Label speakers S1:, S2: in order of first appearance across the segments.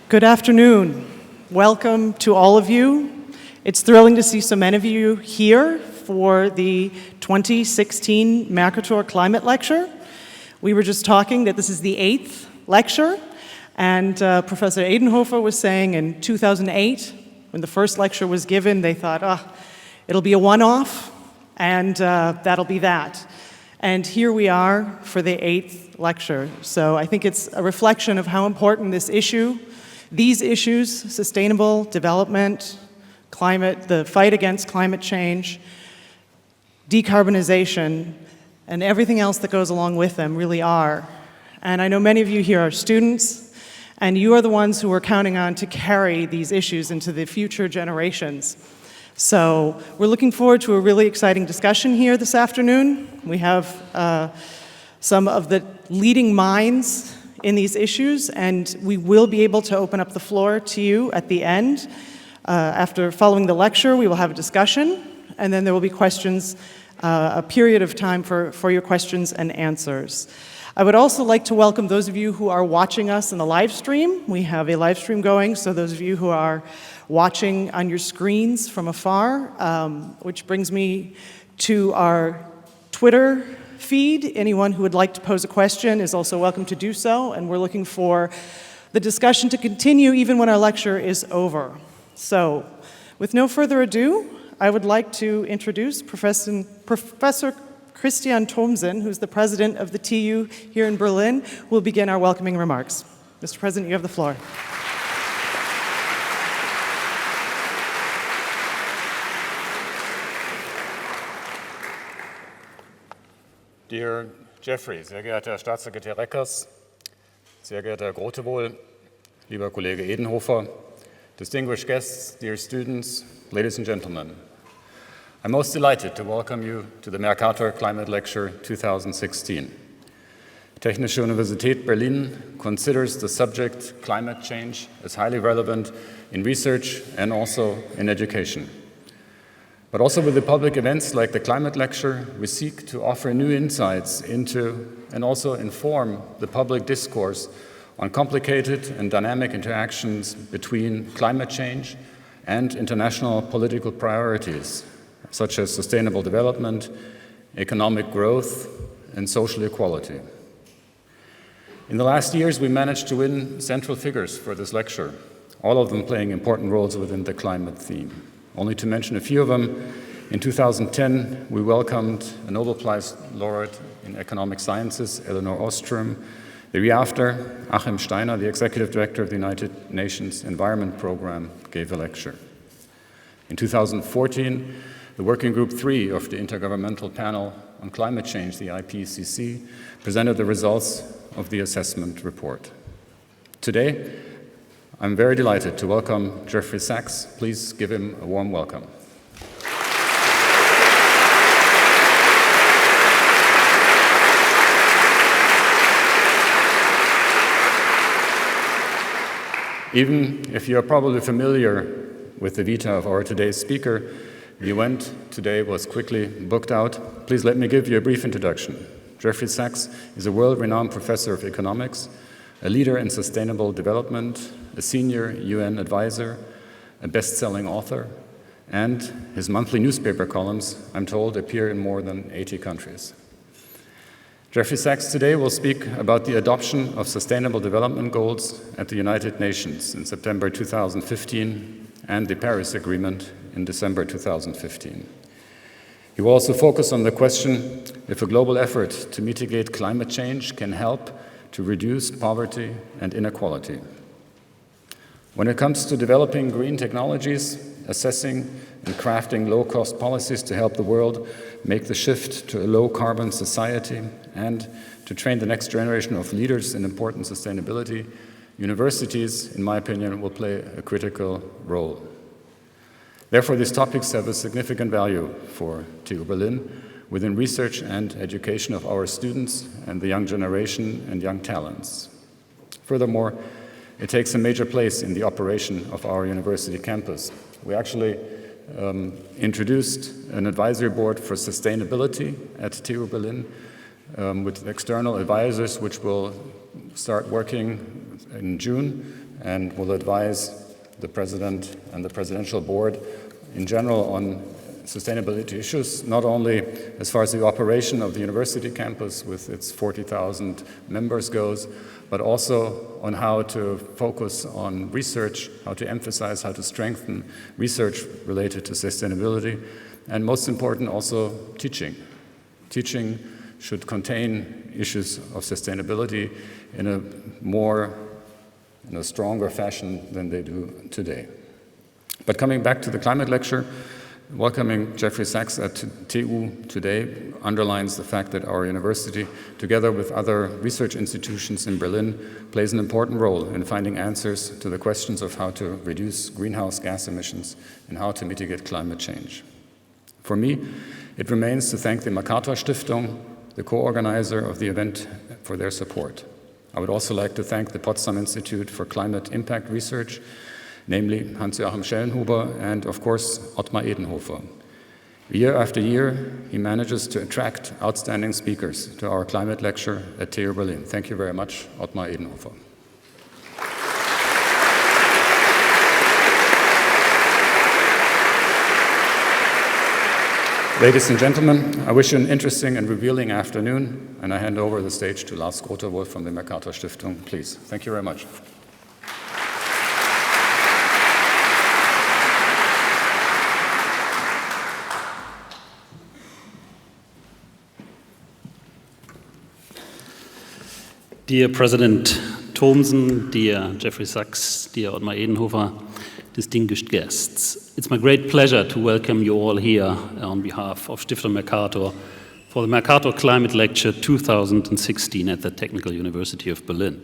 S1: Good afternoon. Welcome to all of you. It's thrilling to see so many of you here for the 2016 Mercator Climate Lecture. We were just talking that this is the 8th lecture, and Professor Edenhofer was saying in 2008, when the first lecture was given, they thought, it'll be a one-off, and that'll be that. And here we are for the 8th lecture. So I think it's a reflection of how important these issues, sustainable development, climate, the fight against climate change, decarbonization, and everything else that goes along with them really are. And I know many of you here are students, and you are the ones who are counting on to carry these issues into the future generations. So we're looking forward to a really exciting discussion here this afternoon. We have some of the leading minds in these issues, and we will be able to open up the floor to you at the end. Following the lecture, we will have a discussion, and then there will be questions, a period of time for your questions and answers. I would also like to welcome those of you who are watching us in the live stream. We have a live stream going, so those of you who are watching on your screens from afar, which brings me to our Twitter feed. Anyone who would like to pose a question is also welcome to do so, and we're looking for the discussion to continue even when our lecture is over. So, with no further ado, I would like to introduce Professor Christian Thomsen, who's the president of the TU here in Berlin, who will begin our welcoming remarks. Mr. President, you have the floor.
S2: Dear Jeffrey, sehr geehrter Herr Staatssekretär Reckers, sehr geehrter Herr Grotewohl, lieber Kollege Edenhofer, distinguished guests, dear students, ladies and gentlemen. I'm most delighted to welcome you to the Mercator Climate Lecture 2016. Technische Universität Berlin considers the subject climate change as highly relevant in research and also in education. But also with the public events like the Climate Lecture, we seek to offer new insights into and also inform the public discourse on complicated and dynamic interactions between climate change and international political priorities, such as sustainable development, economic growth, and social equality. In the last years, we managed to win central figures for this lecture, all of them playing important roles within the climate theme. Only to mention a few of them, in 2010, we welcomed a Nobel Prize laureate in economic sciences, Elinor Ostrom. The year after, Achim Steiner, the executive director of the United Nations Environment Program, gave a lecture. In 2014, the Working Group 3 of the Intergovernmental Panel on Climate Change, the IPCC, presented the results of the assessment report. Today, I'm very delighted to welcome Jeffrey Sachs. Please give him a warm welcome. Even if you're probably familiar with the vita of our today's speaker, the event today was quickly booked out. Please let me give you a brief introduction. Jeffrey Sachs is a world-renowned professor of economics, a leader in sustainable development, a senior UN advisor, a best-selling author, and his monthly newspaper columns, I'm told, appear in more than 80 countries. Jeffrey Sachs today will speak about the adoption of Sustainable Development Goals at the United Nations in September 2015 and the Paris Agreement in December 2015. He will also focus on the question if a global effort to mitigate climate change can help to reduce poverty and inequality. When it comes to developing green technologies, assessing and crafting low-cost policies to help the world make the shift to a low-carbon society and to train the next generation of leaders in important sustainability, universities, in my opinion, will play a critical role. Therefore, these topics have a significant value for TU Berlin within research and education of our students and the young generation and young talents. Furthermore, it takes a major place in the operation of our university campus. We actually introduced an advisory board for sustainability at TU Berlin with external advisors, which will start working in June and will advise the President and the Presidential Board in general on sustainability issues, not only as far as the operation of the university campus with its 40,000 members goes, but also on how to focus on research, how to emphasize, how to strengthen research related to sustainability, and most important also teaching. Teaching should contain issues of sustainability in a stronger fashion than they do today. But coming back to the climate lecture, welcoming Jeffrey Sachs at TU today underlines the fact that our university, together with other research institutions in Berlin, plays an important role in finding answers to the questions of how to reduce greenhouse gas emissions and how to mitigate climate change. For me, it remains to thank the Mercator Stiftung, the co-organizer of the event, for their support. I would also like to thank the Potsdam Institute for Climate Impact Research, namely Hans-Joachim Schellenhuber and, of course, Ottmar Edenhofer. Year after year, he manages to attract outstanding speakers to our climate lecture at TU Berlin. Thank you very much, Ottmar Edenhofer. Ladies and gentlemen, I wish you an interesting and revealing afternoon, and I hand over the stage to Lars Grotewolf from the Mercator Stiftung, please. Thank you very much.
S3: Dear President Thomsen, dear Jeffrey Sachs, dear Ottmar Edenhofer, distinguished guests. It's my great pleasure to welcome you all here on behalf of Stiftung Mercator for the Mercator Climate Lecture 2016 at the Technical University of Berlin.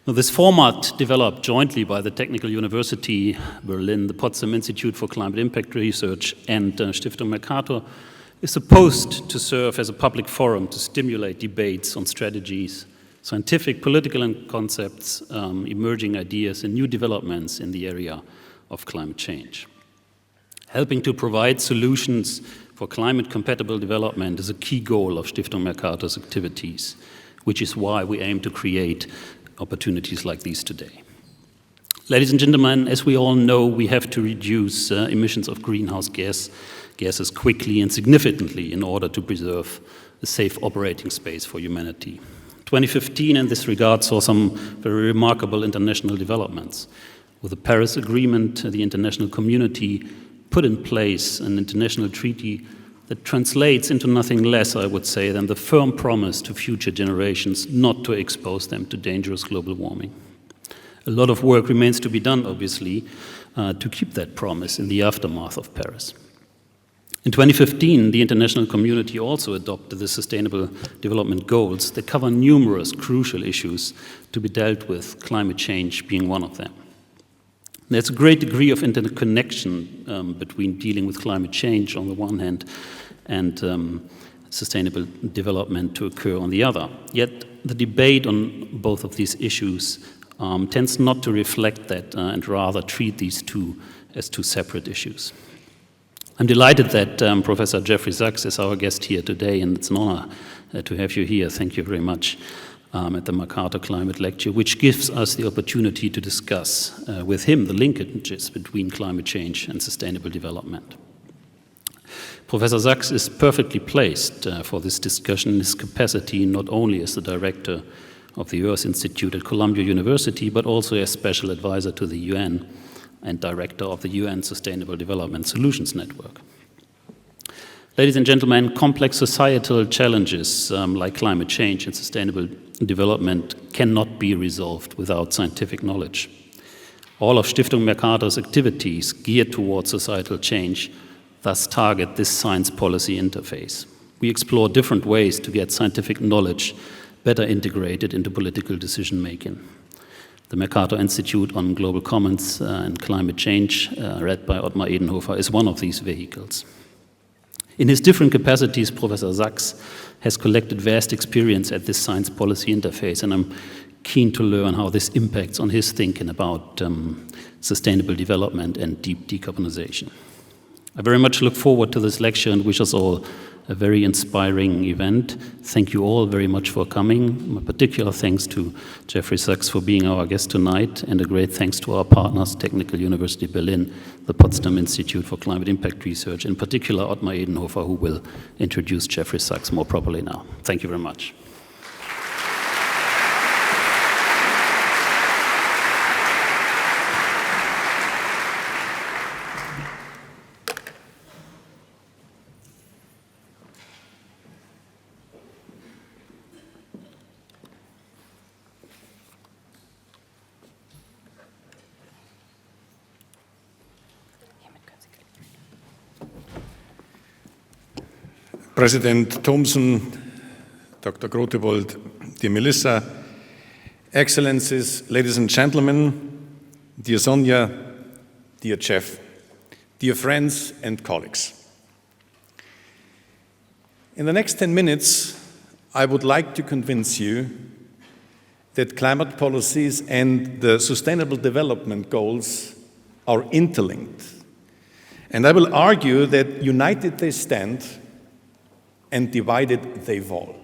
S3: Now, this format, developed jointly by the Technical University Berlin, the Potsdam Institute for Climate Impact Research, and Stiftung Mercator, is supposed to serve as a public forum to stimulate debates on strategies, scientific, political and concepts, emerging ideas and new developments in the area of climate change. Helping to provide solutions for climate-compatible development is a key goal of Stiftung Mercator's activities, which is why we aim to create opportunities like these today. Ladies and gentlemen, as we all know, we have to reduce emissions of greenhouse gases quickly and significantly in order to preserve a safe operating space for humanity. 2015 in this regard saw some very remarkable international developments. With the Paris Agreement, the international community put in place an international treaty that translates into nothing less, I would say, than the firm promise to future generations not to expose them to dangerous global warming. A lot of work remains to be done, obviously, to keep that promise in the aftermath of Paris. In 2015, the international community also adopted the Sustainable Development Goals that cover numerous crucial issues to be dealt with, climate change being one of them. There's a great degree of interconnection between dealing with climate change on the one hand and sustainable development to occur on the other. Yet the debate on both of these issues tends not to reflect that and rather treat these two as two separate issues. I'm delighted that Professor Jeffrey Sachs is our guest here today, and it's an honor to have you here. Thank you very much at the Mercator Climate Lecture, which gives us the opportunity to discuss with him the linkages between climate change and sustainable development. Professor Sachs is perfectly placed for this discussion in his capacity not only as the director of the Earth Institute at Columbia University, but also as special advisor to the UN and director of the UN Sustainable Development Solutions Network. Ladies and gentlemen, complex societal challenges like climate change and sustainable development cannot be resolved without scientific knowledge. All of Stiftung Mercator's activities geared towards societal change thus target this science policy interface. We explore different ways to get scientific knowledge better integrated into political decision making. The Mercator Institute on Global Commons and Climate Change, led by Ottmar Edenhofer, is one of these vehicles. In his different capacities, Professor Sachs has collected vast experience at this science policy interface, and I'm keen to learn how this impacts on his thinking about sustainable development and deep decarbonization. I very much look forward to this lecture and wish us all a very inspiring event. Thank you all very much for coming. My particular thanks to Jeffrey Sachs for being our guest tonight, and a great thanks to our partners, Technical University Berlin, the Potsdam Institute for Climate Impact Research, in particular Ottmar Edenhofer, who will introduce Jeffrey Sachs more properly now. Thank you very much.
S4: President Thomsen, Dr. Grotewold, dear Melissa, Excellencies, ladies and gentlemen, dear Sonja, dear Jeff, dear friends and colleagues. In the next 10 minutes, I would like to convince you that climate policies and the Sustainable Development Goals are interlinked. And I will argue that united they stand and divided they fall.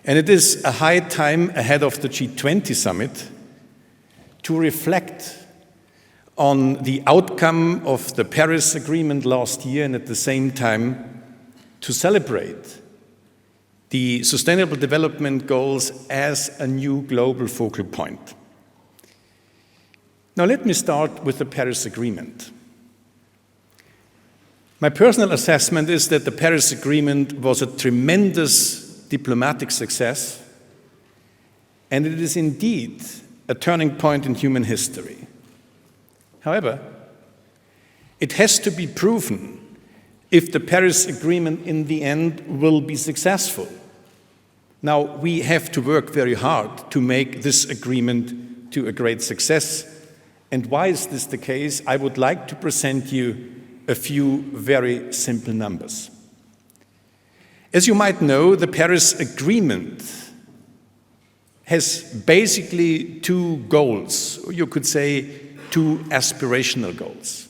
S4: And it is a high time ahead of the G20 summit to reflect on the outcome of the Paris Agreement last year, and at the same time to celebrate the Sustainable Development Goals as a new global focal point. Now let me start with the Paris Agreement. My personal assessment is that the Paris Agreement was a tremendous diplomatic success, and it is indeed a turning point in human history. However, it has to be proven if the Paris Agreement in the end will be successful. Now, we have to work very hard to make this agreement to a great success. And why is this the case? I would like to present you a few very simple numbers. As you might know, the Paris Agreement has basically two goals, or you could say two aspirational goals.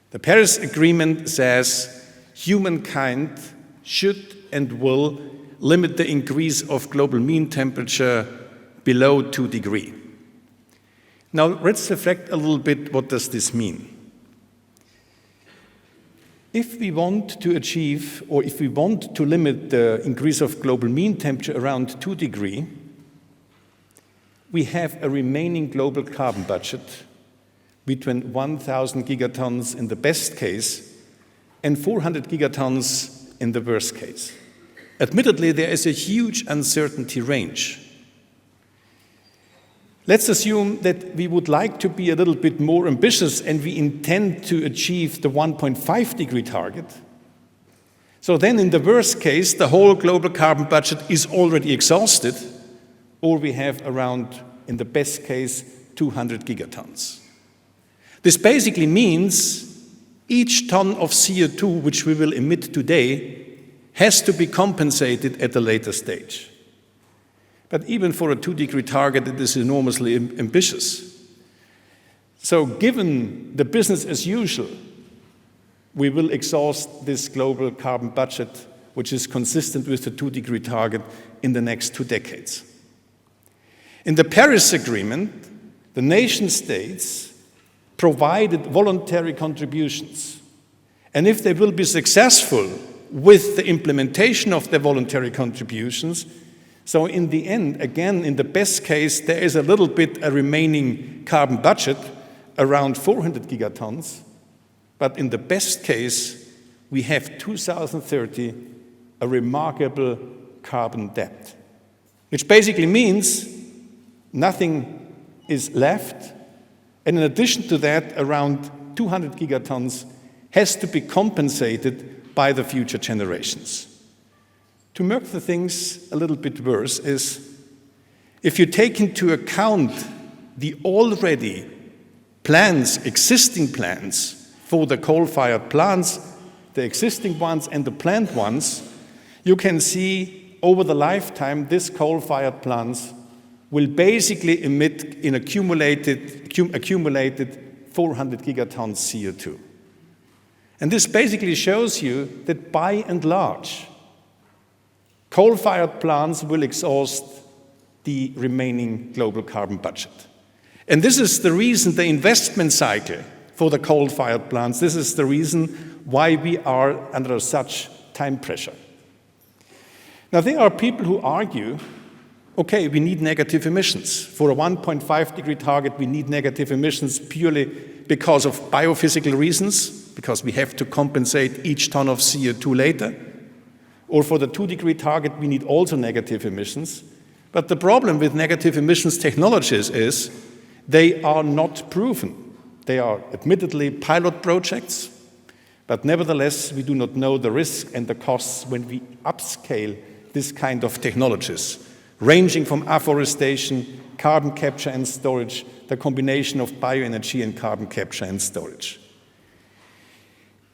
S4: The Paris Agreement says humankind should and will limit the increase of global mean temperature below 2 degrees. Now let's reflect a little bit, what does this mean? If we want to achieve, or if we want to limit the increase of global mean temperature around 2 degrees, we have a remaining global carbon budget between 1,000 gigatons in the best case and 400 gigatons in the worst case. Admittedly, there is a huge uncertainty range. Let's assume that we would like to be a little bit more ambitious and we intend to achieve the 1.5 degree target. So then in the worst case, the whole global carbon budget is already exhausted, or we have around, in the best case, 200 gigatons. This basically means each ton of CO2 which we will emit today has to be compensated at a later stage. But even for a 2 degree target, it is enormously ambitious. So given the business as usual, we will exhaust this global carbon budget, which is consistent with the 2 degree target, in the next 2 decades. In the Paris Agreement, the nation states provided voluntary contributions. And if they will be successful with the implementation of their voluntary contributions, so in the end, again, in the best case, there is a little bit a remaining carbon budget, around 400 gigatons. But in the best case, we have 2030, a remarkable carbon debt, which basically means nothing is left. And in addition to that, around 200 gigatons has to be compensated by the future generations. To make the things a little bit worse is, if you take into account the already existing plans for the coal-fired plants, the existing ones and the planned ones, you can see over the lifetime these coal-fired plants will basically emit an accumulated 400 gigatons CO2. And this basically shows you that by and large, coal-fired plants will exhaust the remaining global carbon budget. And this is the reason the investment cycle for the coal-fired plants, this is the reason why we are under such time pressure. Now, there are people who argue, okay, we need negative emissions. For a 1.5 degree target, we need negative emissions purely because of biophysical reasons, because we have to compensate each ton of CO2 later. Or for the 2 degree target, we need also negative emissions. But the problem with negative emissions technologies is they are not proven. They are admittedly pilot projects, but nevertheless, we do not know the risk and the costs when we upscale this kind of technologies, ranging from afforestation, carbon capture and storage, the combination of bioenergy and carbon capture and storage.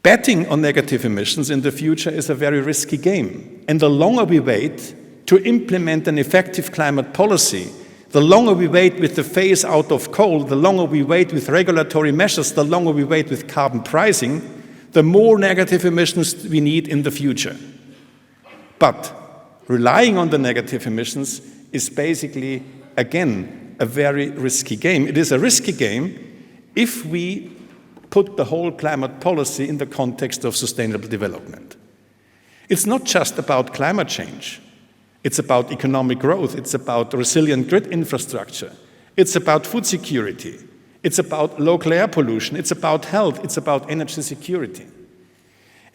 S4: Betting on negative emissions in the future is a very risky game. And the longer we wait to implement an effective climate policy, the longer we wait with the phase out of coal, the longer we wait with regulatory measures, the longer we wait with carbon pricing, the more negative emissions we need in the future. But relying on the negative emissions is basically, again, a very risky game. It is a risky game if we put the whole climate policy in the context of sustainable development. It's not just about climate change. It's about economic growth. It's about resilient grid infrastructure. It's about food security. It's about local air pollution. It's about health. It's about energy security.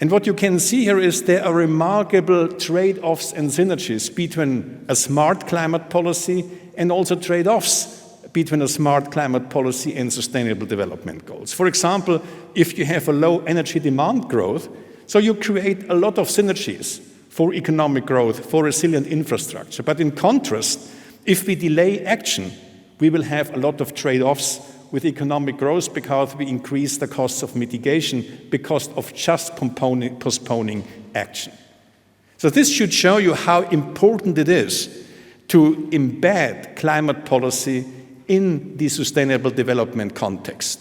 S4: And what you can see here is there are remarkable trade-offs and synergies between a smart climate policy and also trade-offs between a smart climate policy and sustainable development goals. For example, if you have a low energy demand growth, so you create a lot of synergies for economic growth, for resilient infrastructure. But in contrast, if we delay action, we will have a lot of trade-offs with economic growth because we increase the costs of mitigation because of just postponing action. So this should show you how important it is to embed climate policy in the sustainable development context.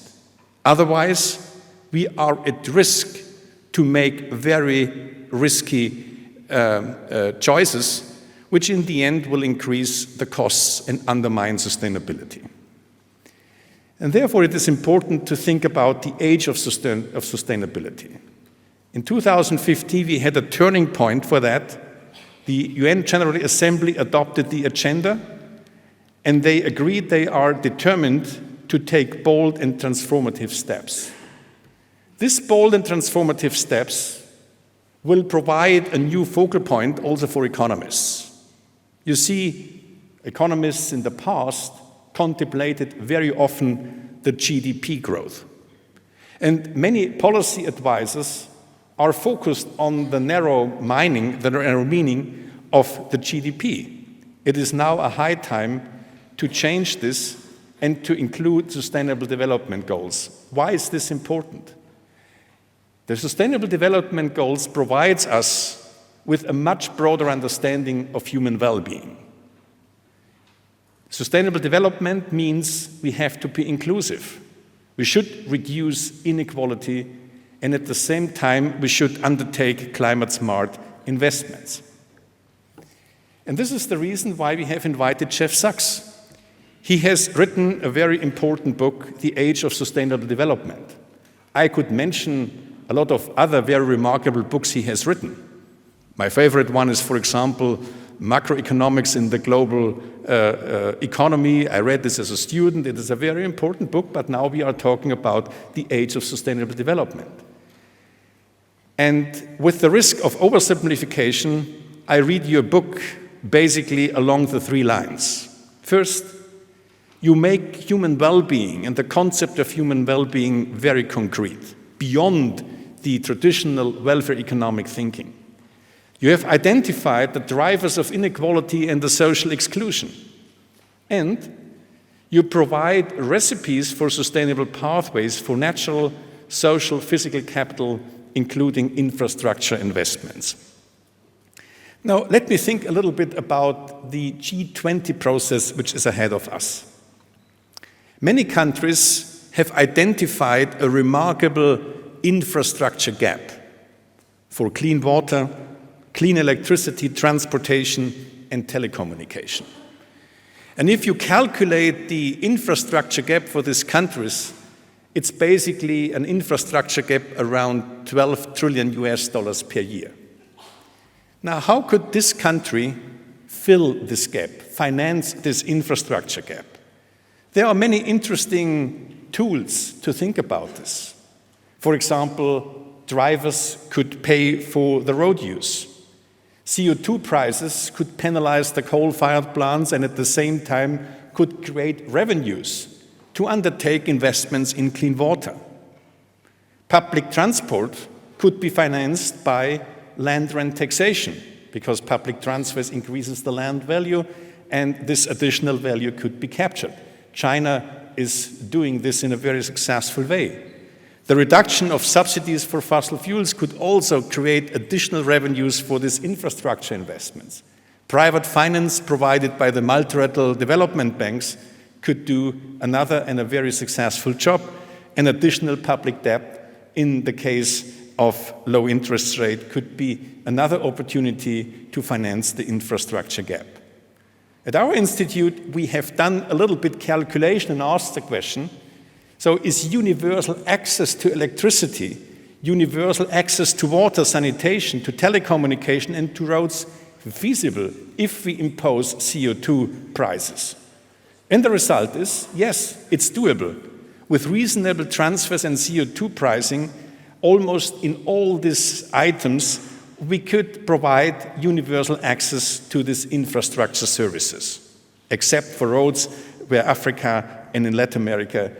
S4: Otherwise, we are at risk to make very risky choices, which in the end will increase the costs and undermine sustainability. And therefore, it is important to think about the age of sustainability. In 2015, we had a turning point for that. The UN General Assembly adopted the agenda, and they agreed they are determined to take bold and transformative steps. These bold and transformative steps will provide a new focal point also for economists. You see, economists in the past contemplated very often the GDP growth. And many policy advisors are focused on the narrow meaning of the GDP. It is now a high time to change this and to include sustainable development goals. Why is this important? The Sustainable Development Goals provides us with a much broader understanding of human well-being. Sustainable development means we have to be inclusive. We should reduce inequality, and at the same time, we should undertake climate-smart investments. And this is the reason why we have invited Jeff Sachs. He has written a very important book, The Age of Sustainable Development. I could mention a lot of other very remarkable books he has written. My favorite one is, for example, Macroeconomics in the Global Economy. I read this as a student. It is a very important book, but now we are talking about the age of sustainable development. And with the risk of oversimplification, I read your book basically along the three lines. First, you make human well-being and the concept of human well-being very concrete, beyond the traditional welfare economic thinking. You have identified the drivers of inequality and the social exclusion. And you provide recipes for sustainable pathways for natural, social, physical capital, including infrastructure investments. Now, let me think a little bit about the G20 process which is ahead of us. Many countries have identified a remarkable infrastructure gap for clean water, clean electricity, transportation, and telecommunication. And if you calculate the infrastructure gap for these countries, it's basically an infrastructure gap around 12 trillion US dollars per year. Now, how could this country fill this gap, finance this infrastructure gap? There are many interesting tools to think about this. For example, drivers could pay for the road use. CO2 prices could penalize the coal-fired plants and at the same time could create revenues to undertake investments in clean water. Public transport could be financed by land rent taxation because public transfers increases the land value and this additional value could be captured. China is doing this in a very successful way. The reduction of subsidies for fossil fuels could also create additional revenues for these infrastructure investments. Private finance provided by the multilateral development banks could do another and a very successful job, and additional public debt in the case of low interest rate could be another opportunity to finance the infrastructure gap. At our institute, we have done a little bit calculation and asked the question, so is universal access to electricity, universal access to water, sanitation, to telecommunication and to roads feasible if we impose CO2 prices? And the result is, yes, it's doable. With reasonable transfers and CO2 pricing, almost in all these items, we could provide universal access to these infrastructure services, except for roads where Africa and in Latin America,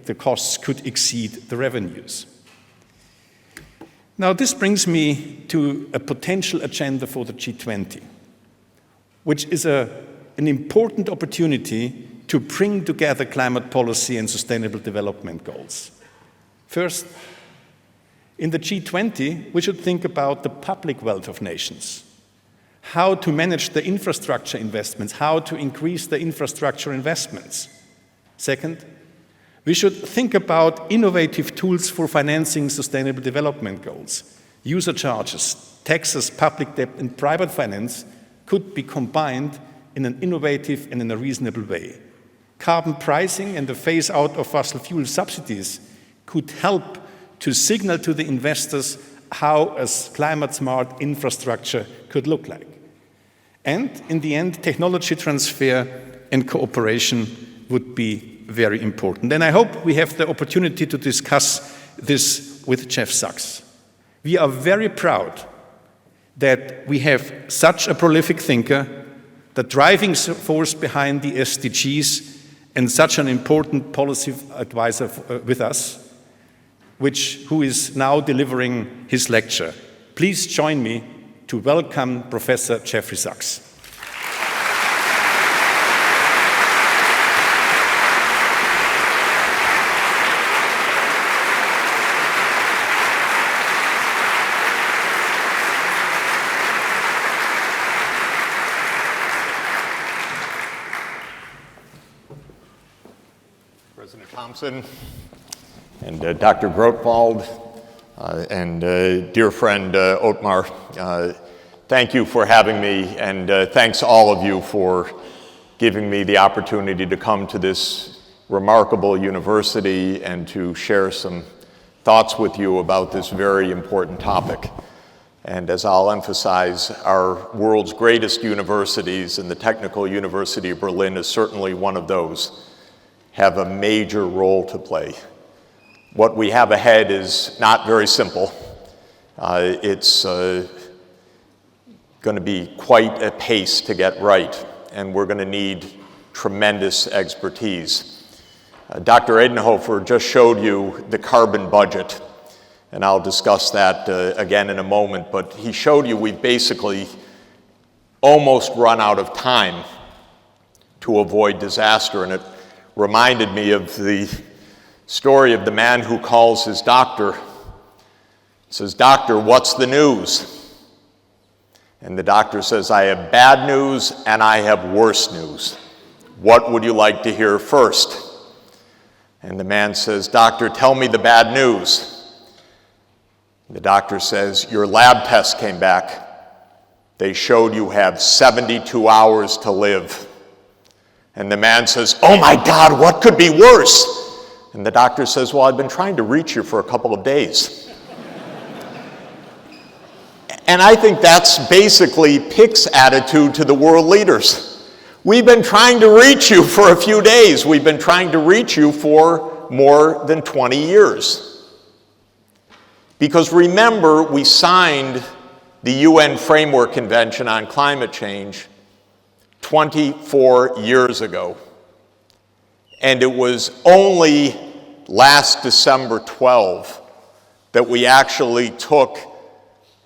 S4: the costs could exceed the revenues. Now, this brings me to a potential agenda for the G20, which is an important opportunity to bring together climate policy and sustainable development goals. First, in the G20, we should think about the public wealth of nations, how to manage the infrastructure investments, how to increase the infrastructure investments. Second, we should think about innovative tools for financing sustainable development goals. User charges, taxes, public debt, and private finance could be combined in an innovative and in a reasonable way. Carbon pricing and the phase-out of fossil fuel subsidies could help to signal to the investors how a climate-smart infrastructure could look like. And in the end, technology transfer and cooperation would be very important. And I hope we have the opportunity to discuss this with Jeff Sachs. We are very proud that we have such a prolific thinker, the driving force behind the SDGs, and such an important policy advisor with us, who is now delivering his lecture. Please join me to welcome Professor Jeffrey Sachs.
S5: President Thompson and Dr. Grotwald and dear friend Ottmar, thank you for having me, and thanks all of you for giving me the opportunity to come to this remarkable university and to share some thoughts with you about this very important topic. And as I'll emphasize, our world's greatest universities, and the Technical University of Berlin is certainly one of those, have a major role to play. What we have ahead is not very simple. It's going to be quite a pace to get right, and we're going to need tremendous expertise. Dr. Edenhofer just showed you the carbon budget, and I'll discuss that again in a moment, but he showed you we've basically almost run out of time to avoid disaster, and it reminded me of the story of the man who calls his doctor, says, "Doctor, what's the news?" And the doctor says, "I have bad news and I have worse news. What would you like to hear first?" And the man says, "Doctor, tell me the bad news." The doctor says, your lab test came back. They showed you have 72 hours to live. And the man says, oh my God, what could be worse? And the doctor says, well, I've been trying to reach you for a couple of days. And I think that's basically Pick's attitude to the world leaders. We've been trying to reach you for a few days. We've been trying to reach you for more than 20 years. Because remember, we signed the UN Framework Convention on Climate Change 24 years ago. And it was only last December 12 that we actually took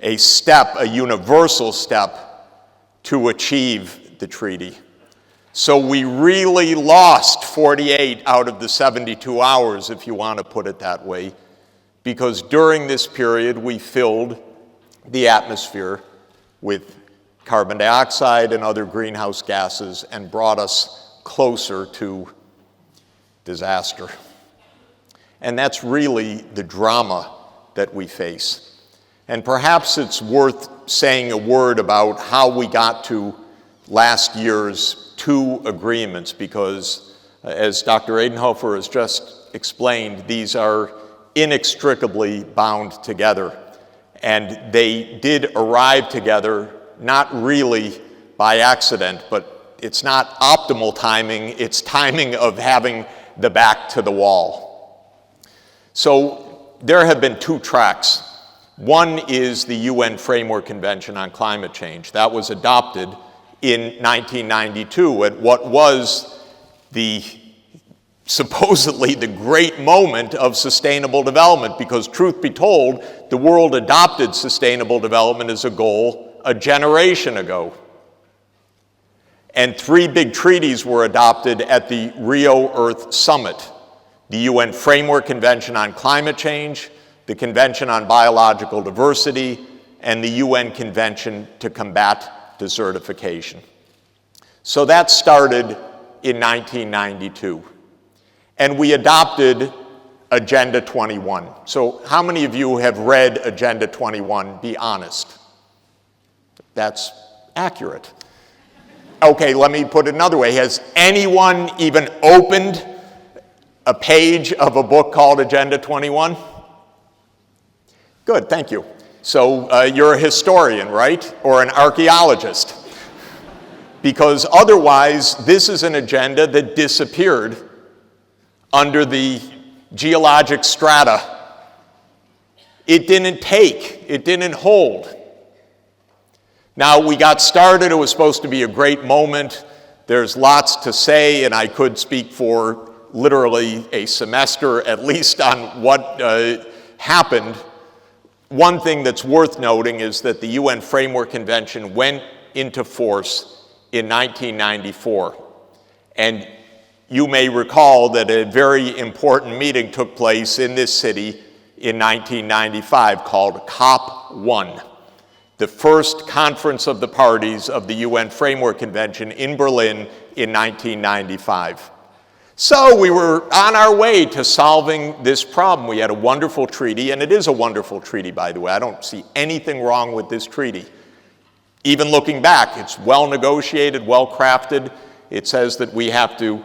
S5: a step, a universal step, to achieve the treaty. So we really lost 48 out of the 72 hours, if you want to put it that way, because during this period we filled the atmosphere with carbon dioxide and other greenhouse gases and brought us closer to disaster. And that's really the drama that we face. And perhaps it's worth saying a word about how we got to last year's 2 agreements, because as Dr. Edenhofer has just explained, these are inextricably bound together. And they did arrive together, not really by accident, but it's not optimal timing, it's timing of having the back to the wall. So there have been 2 tracks. One is the UN Framework Convention on Climate Change. That was adopted in 1992 at what was supposedly the great moment of sustainable development, because truth be told, the world adopted sustainable development as a goal a generation ago. And 3 big treaties were adopted at the Rio Earth Summit: the UN Framework Convention on Climate Change, the Convention on Biological Diversity, and the UN Convention to Combat Desertification. So that started in 1992. And we adopted Agenda 21. So how many of you have read Agenda 21? Be honest. That's accurate. Okay, let me put it another way. Has anyone even opened a page of a book called Agenda 21? Good, thank you. So you're a historian, right? Or an archaeologist. Because otherwise, this is an agenda that disappeared under the geologic strata. It didn't take, it didn't hold. Now, we got started, it was supposed to be a great moment. There's lots to say, and I could speak for literally a semester at least on what happened. One thing that's worth noting is that the UN Framework Convention went into force in 1994. And you may recall that a very important meeting took place in this city in 1995 called COP1, the first conference of the parties of the UN Framework Convention in Berlin in 1995. So we were on our way to solving this problem. We had a wonderful treaty, and it is a wonderful treaty, by the way. I don't see anything wrong with this treaty. Even looking back, it's well negotiated, well crafted. It says that we have to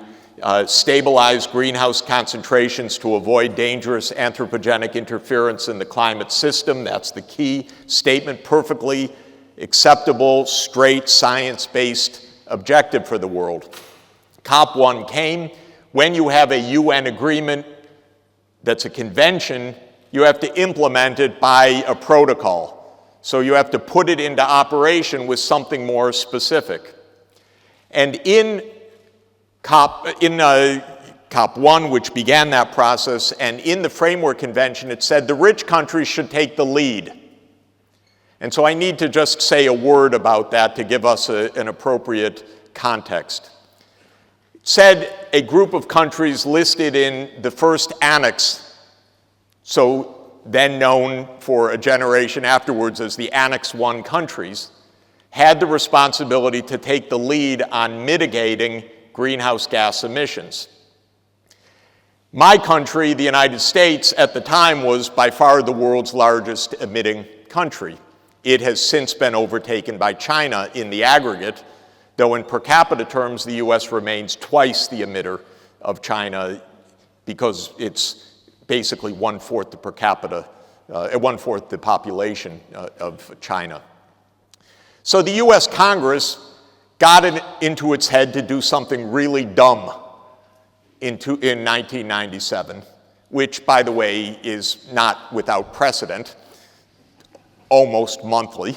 S5: stabilize greenhouse concentrations to avoid dangerous anthropogenic interference in the climate system. That's the key statement, perfectly acceptable, straight, science-based objective for the world. COP1 came. When you have a UN agreement that's a convention, you have to implement it by a protocol. So you have to put it into operation with something more specific. And in COP1, which began that process, and in the Framework Convention, it said the rich countries should take the lead. And so I need to just say a word about that to give us an appropriate context. It said a group of countries listed in the first annex, so then known for a generation afterwards as the Annex I countries, had the responsibility to take the lead on mitigating greenhouse gas emissions. My country, the United States, at the time was by far the world's largest emitting country. It has since been overtaken by China in the aggregate, though in per capita terms, the US remains twice the emitter of China because it's basically one-fourth the per capita, one-fourth the population of China. So the US Congress got it into its head to do something really dumb in 1997, which, by the way, is not without precedent, almost monthly.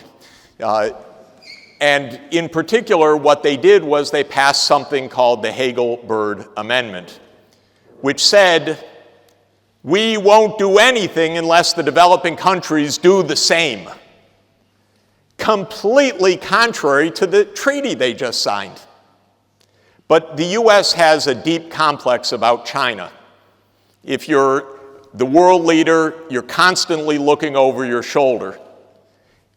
S5: And in particular, what they did was they passed something called the Hagel-Byrd Amendment, which said, we won't do anything unless the developing countries do the same. Completely contrary to the treaty they just signed. But the US has a deep complex about China. If you're the world leader, you're constantly looking over your shoulder.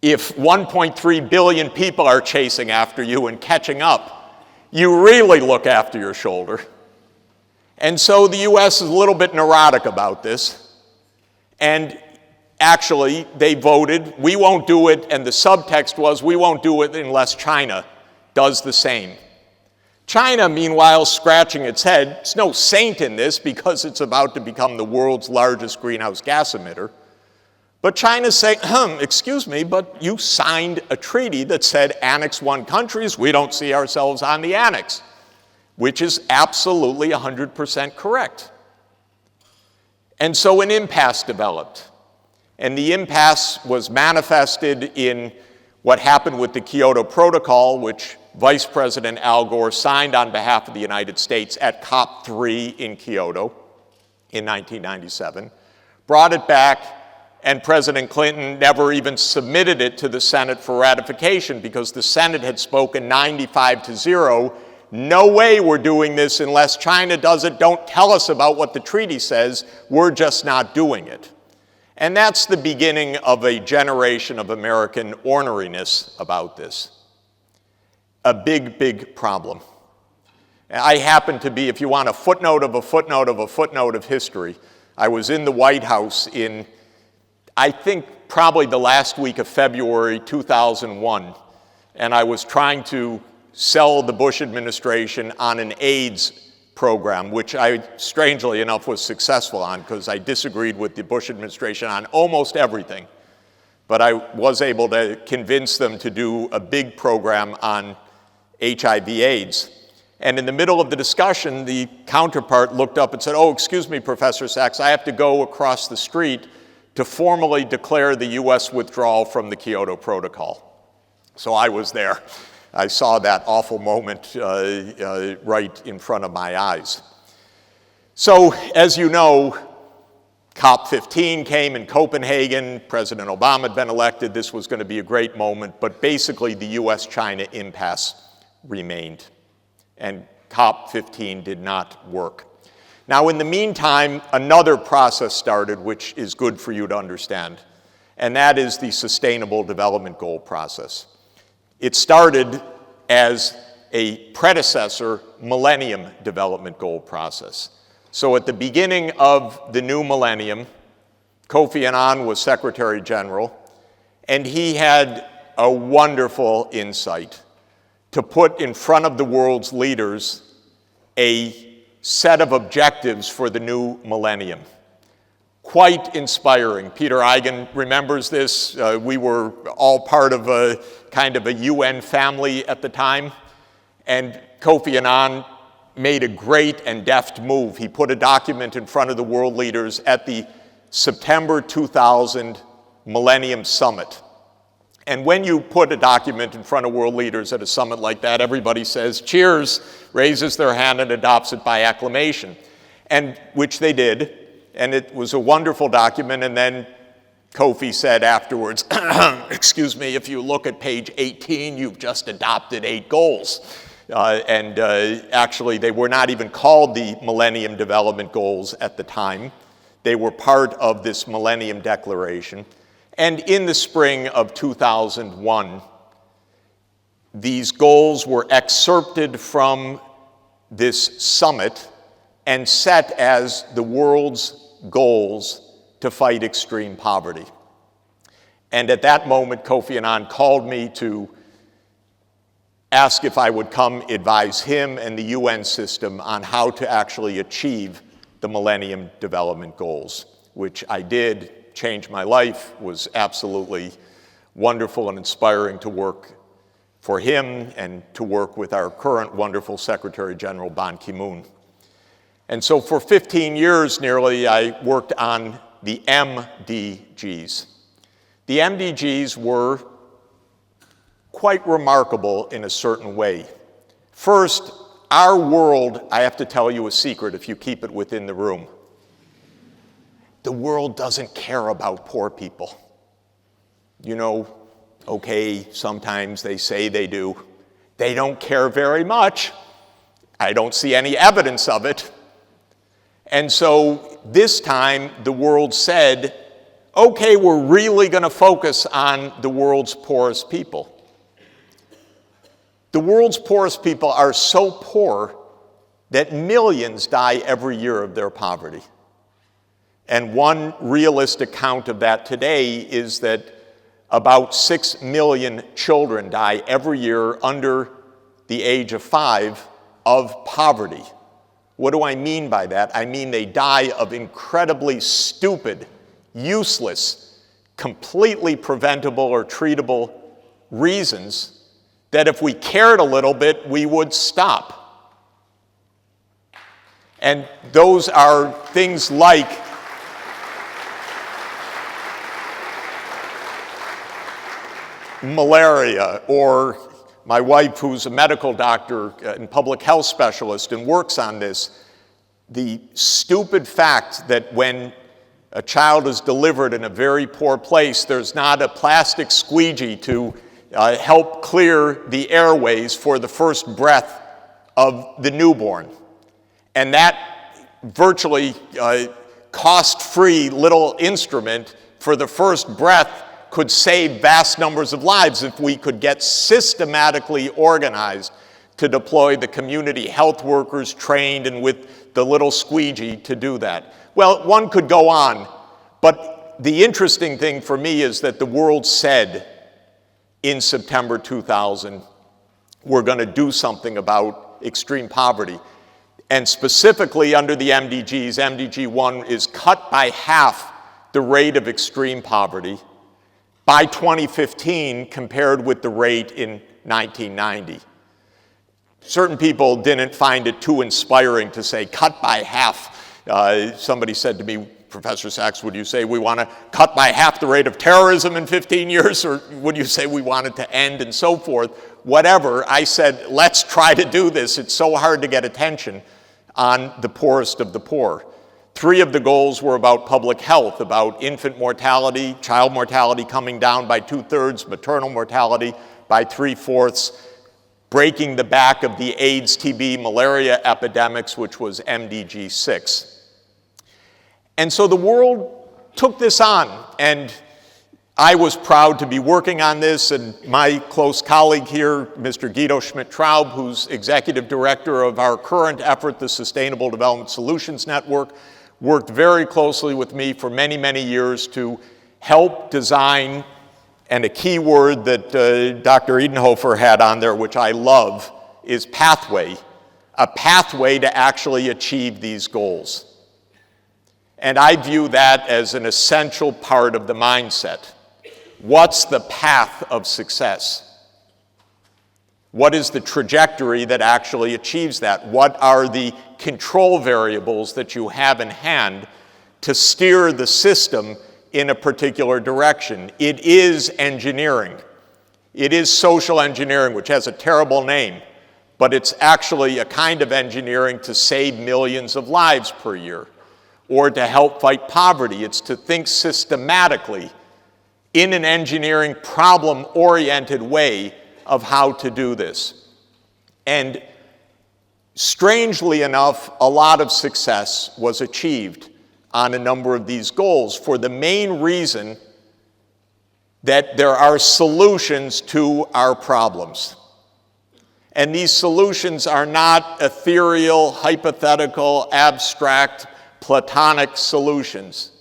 S5: If 1.3 billion people are chasing after you and catching up, you really look after your shoulder. And so the US is a little bit neurotic about this. And actually, they voted, we won't do it, and the subtext was, we won't do it unless China does the same. China, meanwhile, scratching its head. It's no saint in this because it's about to become the world's largest greenhouse gas emitter. But China's saying, excuse me, but you signed a treaty that said Annex 1 countries, we don't see ourselves on the annex, which is absolutely 100% correct. And so an impasse developed. And the impasse was manifested in what happened with the Kyoto Protocol, which Vice President Al Gore signed on behalf of the United States at COP3 in Kyoto in 1997, brought it back, and President Clinton never even submitted it to the Senate for ratification because the Senate had spoken 95-0. No way we're doing this unless China does it. Don't tell us about what the treaty says. We're just not doing it. And that's the beginning of a generation of American orneriness about this. A big, big problem. I happen to be, if you want a footnote of a footnote of a footnote of history, I was in the White House in, I think, probably the last week of February 2001, and I was trying to sell the Bush administration on an AIDS program, which I, strangely enough, was successful on because I disagreed with the Bush administration on almost everything. But I was able to convince them to do a big program on HIV/AIDS. And in the middle of the discussion, the counterpart looked up and said, oh, excuse me, Professor Sachs, I have to go across the street to formally declare the US withdrawal from the Kyoto Protocol. So I was there. I saw that awful moment right in front of my eyes. So, as you know, COP15 came in Copenhagen. President Obama had been elected. This was going to be a great moment, but basically the US-China impasse remained, and COP15 did not work. Now, in the meantime, another process started, which is good for you to understand, and that is the Sustainable Development Goal process. It started as a predecessor Millennium Development Goal process. So at the beginning of the new millennium, Kofi Annan was Secretary General, and he had a wonderful insight to put in front of the world's leaders a set of objectives for the new millennium. Quite inspiring. Peter Eigen remembers this. We were all part of a kind of a UN family at the time, and Kofi Annan made a great and deft move. He put a document in front of the world leaders at the September 2000 Millennium Summit. And when you put a document in front of world leaders at a summit like that, everybody says, cheers, raises their hand and adopts it by acclamation, and which they did. And it was a wonderful document. And then Kofi said afterwards, excuse me, if you look at page 18, you've just adopted 8 goals. Actually, they were not even called the Millennium Development Goals at the time. They were part of this Millennium Declaration. And in the spring of 2001, these goals were excerpted from this summit and set as the world's goals to fight extreme poverty. And at that moment, Kofi Annan called me to ask if I would come advise him and the UN system on how to actually achieve the Millennium Development Goals, which I did, changed my life, was absolutely wonderful and inspiring to work for him and to work with our current wonderful Secretary General Ban Ki-moon. And so for 15 years nearly, I worked on the MDGs. The MDGs were quite remarkable in a certain way. First, our world, I have to tell you a secret if you keep it within the room. The world doesn't care about poor people. You know, okay, sometimes they say they do. They don't care very much. I don't see any evidence of it. And so this time the world said, okay, we're really going to focus on the world's poorest people. The world's poorest people are so poor that millions die every year of their poverty. And one realistic count of that today is that about 6 million children die every year under the age of 5 of poverty. What do I mean by that? I mean they die of incredibly stupid, useless, completely preventable or treatable reasons that if we cared a little bit, we would stop. And those are things like malaria, or my wife, who's a medical doctor and public health specialist and works on this, the stupid fact that when a child is delivered in a very poor place, there's not a plastic squeegee to help clear the airways for the first breath of the newborn. And that virtually cost-free little instrument for the first breath could save vast numbers of lives if we could get systematically organized to deploy the community health workers trained and with the little squeegee to do that. Well, one could go on, but the interesting thing for me is that the world said in September 2000, we're going to do something about extreme poverty. And specifically under the MDGs, MDG 1 is cut by half the rate of extreme poverty by 2015 compared with the rate in 1990. Certain people didn't find it too inspiring to say cut by half. Somebody said to me, Professor Sachs, would you say we want to cut by half the rate of terrorism in 15 years, or would you say we want it to end, and so forth? Whatever. I said, let's try to do this. It's so hard to get attention on the poorest of the poor. 3 of the goals were about public health, about infant mortality, child mortality coming down by 2/3, maternal mortality by 3/4, breaking the back of the AIDS, TB, malaria epidemics, which was MDG 6. And so the world took this on, and I was proud to be working on this, and my close colleague here, Mr. Guido Schmidt-Traub, who's executive director of our current effort, the Sustainable Development Solutions Network, worked very closely with me for many, many years to help design, and a key word that Dr. Edenhofer had on there, which I love, is pathway, a pathway to actually achieve these goals. And I view that as an essential part of the mindset. What's the path of success? What is the trajectory that actually achieves that? What are the control variables that you have in hand to steer the system in a particular direction? It is engineering. It is social engineering, which has a terrible name, but it's actually a kind of engineering to save millions of lives per year, or to help fight poverty. It's to think systematically in an engineering problem-oriented way of how to do this. And strangely enough, a lot of success was achieved on a number of these goals for the main reason that there are solutions to our problems. And these solutions are not ethereal, hypothetical, abstract, platonic solutions.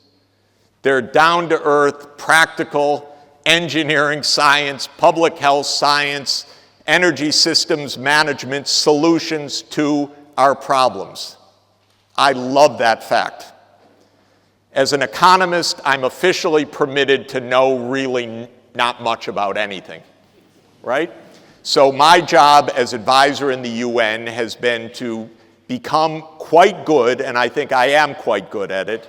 S5: They're down-to-earth, practical, engineering science, public health science, energy systems management solutions to our problems. I love that fact. As an economist, I'm officially permitted to know really not much about anything, right? So my job as advisor in the UN has been to become quite good, and I think I am quite good at it,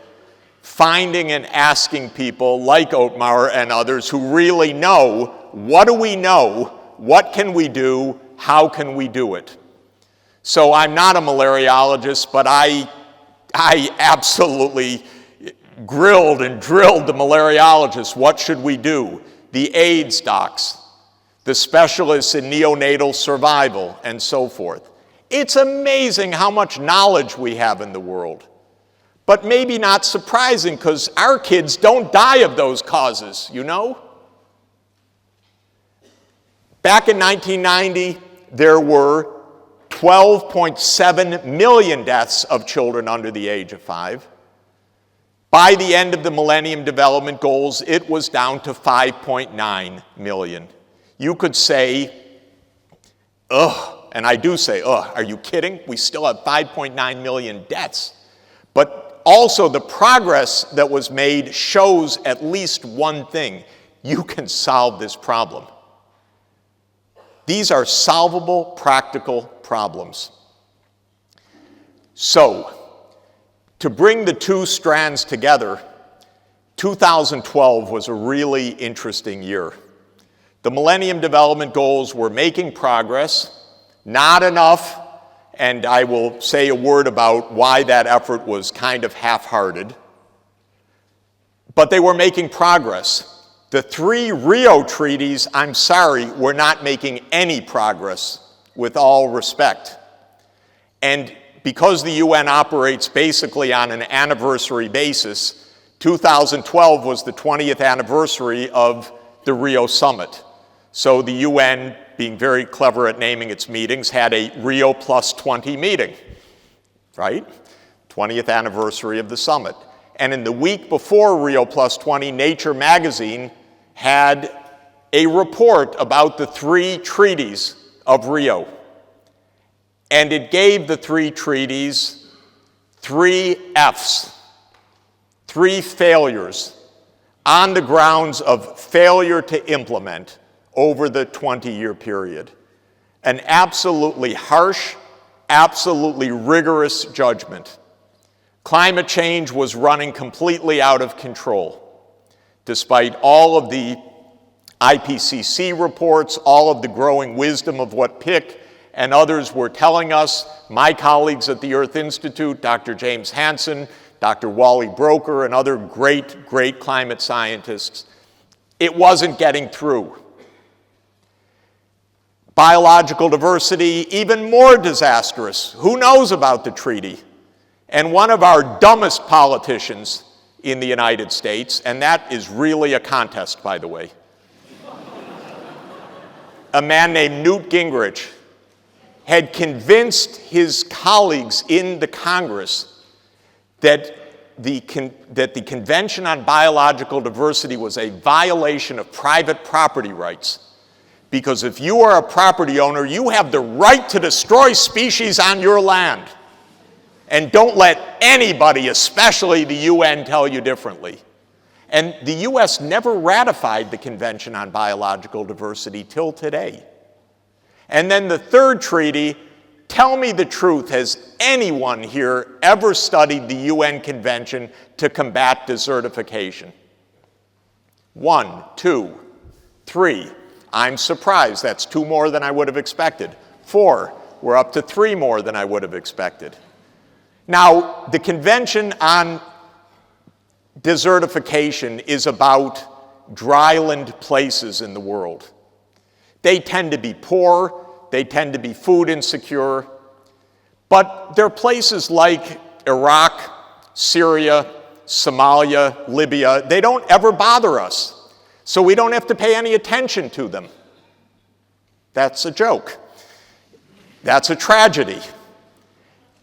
S5: finding and asking people like Ottmar and others who really know, what do we know, what can we do, how can we do it? So I'm not a malariologist, but I absolutely grilled and drilled the malariologists. What should we do? The AIDS docs, the specialists in neonatal survival, and so forth. It's amazing how much knowledge we have in the world. But maybe not surprising, because our kids don't die of those causes, you know? Back in 1990, there were 12.7 million deaths of children under the age of 5. By the end of the Millennium Development Goals, it was down to 5.9 million. You could say, ugh, and I do say, ugh, are you kidding? We still have 5.9 million deaths. But also, the progress that was made shows at least one thing. You can solve this problem. These are solvable, practical problems. So, to bring the two strands together, 2012 was a really interesting year. The Millennium Development Goals were making progress, not enough, and I will say a word about why that effort was kind of half-hearted. But they were making progress. The 3 Rio treaties, I'm sorry, were not making any progress, with all respect. And because the UN operates basically on an anniversary basis, 2012 was the 20th anniversary of the Rio Summit. So the UN, being very clever at naming its meetings, had a Rio Plus 20 meeting, right? 20th anniversary of the summit. And in the week before Rio Plus 20, Nature magazine had a report about the 3 treaties of Rio. And it gave the 3 treaties 3 Fs, 3 failures, on the grounds of failure to implement over the 20-year period. An absolutely harsh, absolutely rigorous judgment. Climate change was running completely out of control. Despite all of the IPCC reports, all of the growing wisdom of what Pick and others were telling us, my colleagues at the Earth Institute, Dr. James Hansen, Dr. Wally Broker, and other great climate scientists, it wasn't getting through. Biological diversity, even more disastrous. Who knows about the treaty? And one of our dumbest politicians in the United States, and that is really a contest, by the way, a man named Newt Gingrich, had convinced his colleagues in the Congress that the Convention on Biological Diversity was a violation of private property rights. Because if you are a property owner, you have the right to destroy species on your land. And don't let anybody, especially the UN, tell you differently. And the US never ratified the Convention on Biological Diversity till today. And then the 3rd treaty, tell me the truth, has anyone here ever studied the UN Convention to combat desertification? 1, 2, 3. I'm surprised. That's 2 more than I would have expected. 4. We're up to 3 more than I would have expected. Now, the Convention on Desertification is about dryland places in the world. They tend to be poor, they tend to be food insecure, but they're places like Iraq, Syria, Somalia, Libya. They don't ever bother us, so we don't have to pay any attention to them. That's a joke. That's a tragedy.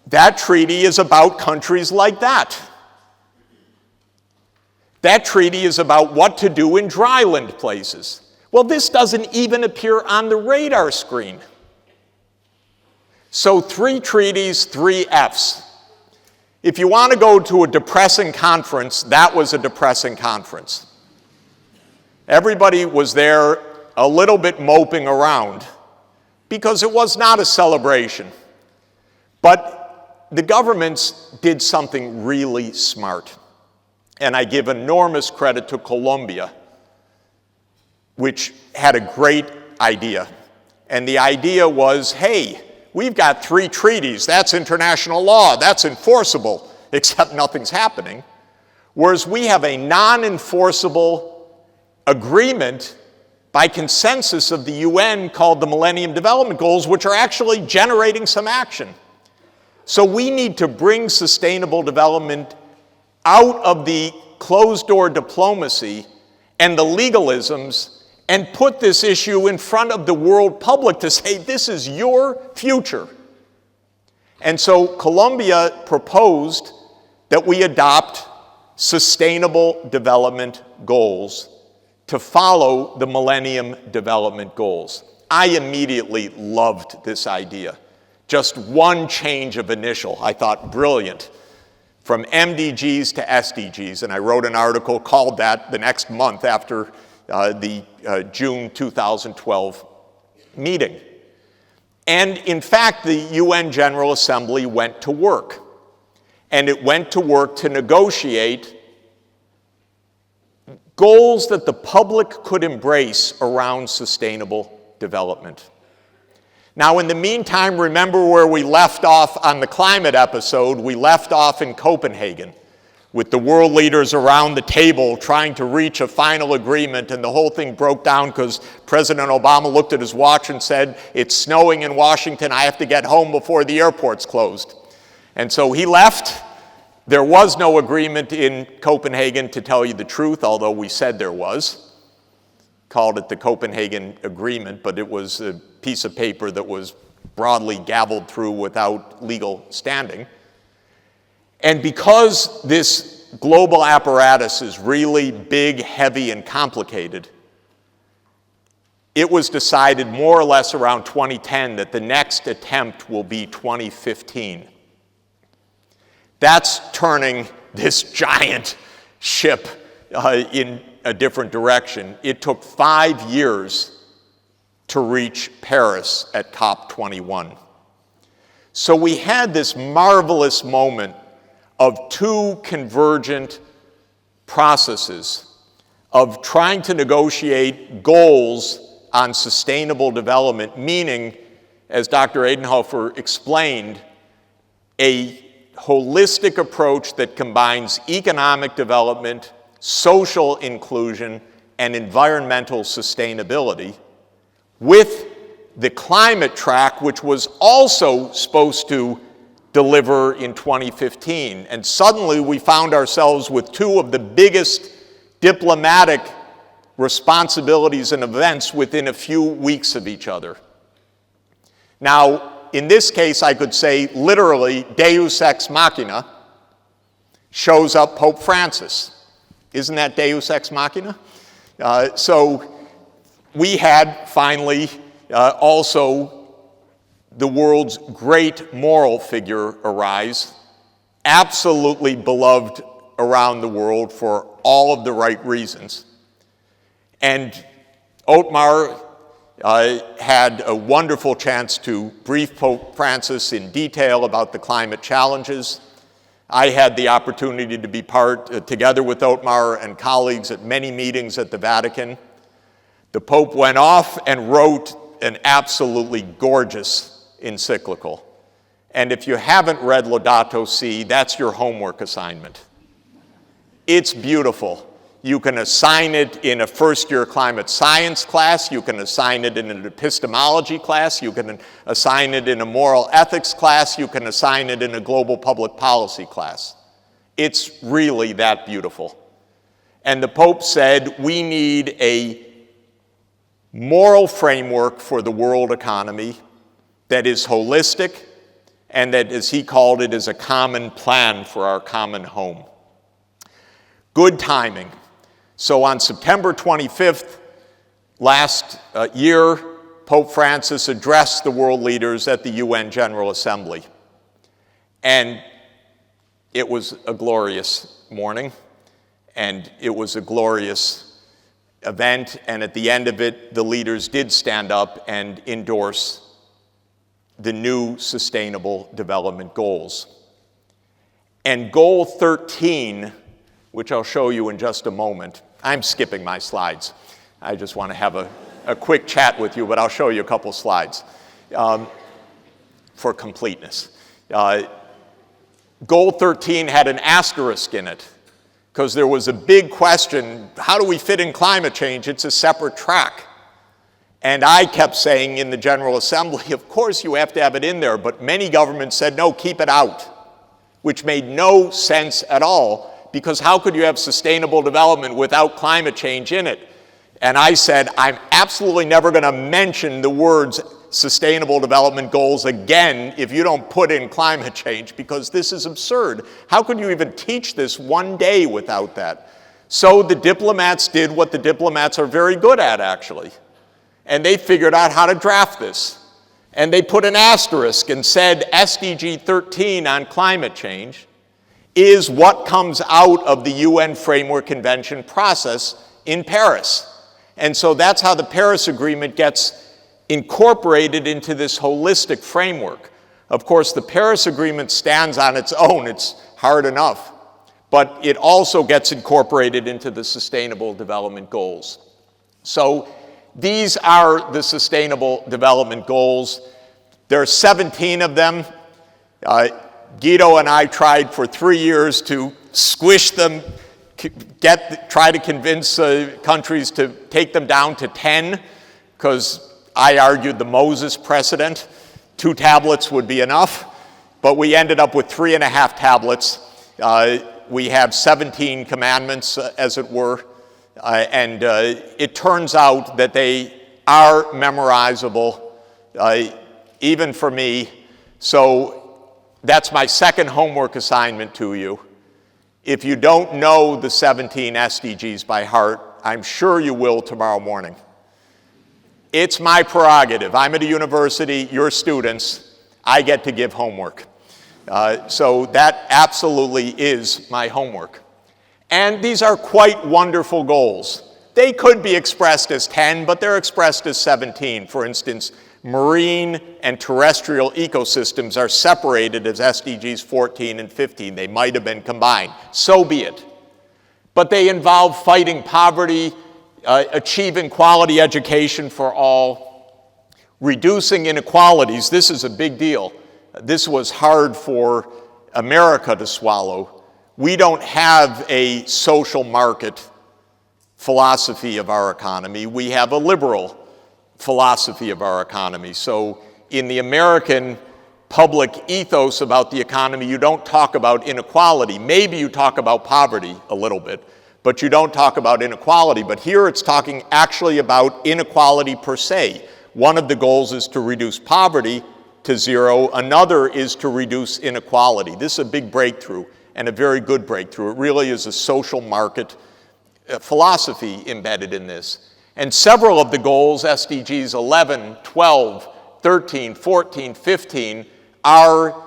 S5: That treaty is about countries like that. That treaty is about what to do in dryland places. Well, this doesn't even appear on the radar screen. So 3 treaties, 3 Fs. If you want to go to a depressing conference, that was a depressing conference. Everybody was there a little bit moping around because it was not a celebration. But the governments did something really smart. And I give enormous credit to Colombia, which had a great idea. And the idea was, hey, we've got 3 treaties. That's international law. That's enforceable, except nothing's happening. Whereas we have a non-enforceable agreement by consensus of the UN called the Millennium Development Goals, which are actually generating some action. So we need to bring sustainable development out of the closed-door diplomacy and the legalisms and put this issue in front of the world public to say, this is your future. And so Colombia proposed that we adopt sustainable development goals to follow the Millennium Development Goals. I immediately loved this idea. Just one change of initial, I thought brilliant, from MDGs to SDGs, and I wrote an article called that the next month after the June 2012 meeting. And in fact, the UN General Assembly went to work, and it went to work to negotiate goals that the public could embrace around sustainable development. Now, in the meantime, remember where we left off on the climate episode. We left off in Copenhagen with the world leaders around the table trying to reach a final agreement, and the whole thing broke down because President Obama looked at his watch and said, it's snowing in Washington, I have to get home before the airport's closed. And so he left. There was no agreement in Copenhagen, to tell you the truth, although we said there was. Called it the Copenhagen Agreement, but it was a piece of paper that was broadly gavelled through without legal standing. And because this global apparatus is really big, heavy, and complicated, it was decided more or less around 2010 that the next attempt will be 2015. That's turning this giant ship in a different direction. It took 5 years to reach Paris at COP21. So we had this marvelous moment of 2 convergent processes of trying to negotiate goals on sustainable development, meaning, as Dr. Edenhofer explained, a holistic approach that combines economic development, social inclusion, and environmental sustainability with the climate track, which was also supposed to deliver in 2015. And suddenly we found ourselves with 2 of the biggest diplomatic responsibilities and events within a few weeks of each other. Now, in this case, I could say literally, Deus ex machina, shows up Pope Francis. Isn't that Deus ex machina? So we had finally also the world's great moral figure arise, absolutely beloved around the world for all of the right reasons. And Ottmar had a wonderful chance to brief Pope Francis in detail about the climate challenges. I had the opportunity to be part, together with Ottmar and colleagues, at many meetings at the Vatican. The Pope went off and wrote an absolutely gorgeous encyclical. And if you haven't read Laudato Si', that's your homework assignment. It's beautiful. You can assign it in a first-year climate science class. You can assign it in an epistemology class. You can assign it in a moral ethics class. You can assign it in a global public policy class. It's really that beautiful. And the Pope said, we need a moral framework for the world economy that is holistic, and that, as he called it, is a common plan for our common home. Good timing. So on September 25th last year, Pope Francis addressed the world leaders at the UN General Assembly. And it was a glorious morning, and it was a glorious event, and at the end of it, the leaders did stand up and endorse the new Sustainable Development Goals. And Goal 13, which I'll show you in just a moment, I'm skipping my slides. I just want to have a quick chat with you, but I'll show you a couple slides for completeness. Goal 13 had an asterisk in it because there was a big question, how do we fit in climate change? It's a separate track. And I kept saying in the General Assembly, of course you have to have it in there, but many governments said, no, keep it out, which made no sense at all, because how could you have sustainable development without climate change in it? And I said, I'm absolutely never going to mention the words Sustainable Development Goals again if you don't put in climate change, because this is absurd. How could you even teach this one day without that? So the diplomats did what the diplomats are very good at, actually. And they figured out how to draft this. And they put an asterisk and said SDG 13 on climate change is what comes out of the UN Framework Convention process in Paris. And so that's how the Paris Agreement gets incorporated into this holistic framework. Of course, the Paris Agreement stands on its own. It's hard enough. But it also gets incorporated into the Sustainable Development Goals. So these are the Sustainable Development Goals. There are 17 of them. Guido and I tried for 3 years to squish them, try to convince countries to take them down to 10, because I argued the Moses precedent. 2 tablets would be enough, but we ended up with 3.5 tablets. We have 17 commandments, as it were, and it turns out that they are memorizable, even for me. So that's my second homework assignment to you. If you don't know the 17 SDGs by heart, I'm sure you will tomorrow morning. It's my prerogative. I'm at a university, you're students, I get to give homework. So that absolutely is my homework. And these are quite wonderful goals. They could be expressed as 10, but they're expressed as 17. For instance, marine and terrestrial ecosystems are separated as SDGs 14 and 15. They might have been combined. So be it. But they involve fighting poverty, achieving quality education for all, reducing inequalities. This is a big deal. This was hard for America to swallow. We don't have a social market philosophy of our economy. We have a liberal philosophy of our economy. So in the American public ethos about the economy, you don't talk about inequality. Maybe you talk about poverty a little bit, but you don't talk about inequality. But here it's talking actually about inequality per se. One of the goals is to reduce poverty to zero. Another is to reduce inequality. This is a big breakthrough and a very good breakthrough. It really is a social market philosophy embedded in this. And several of the goals, SDGs 11, 12, 13, 14, 15, are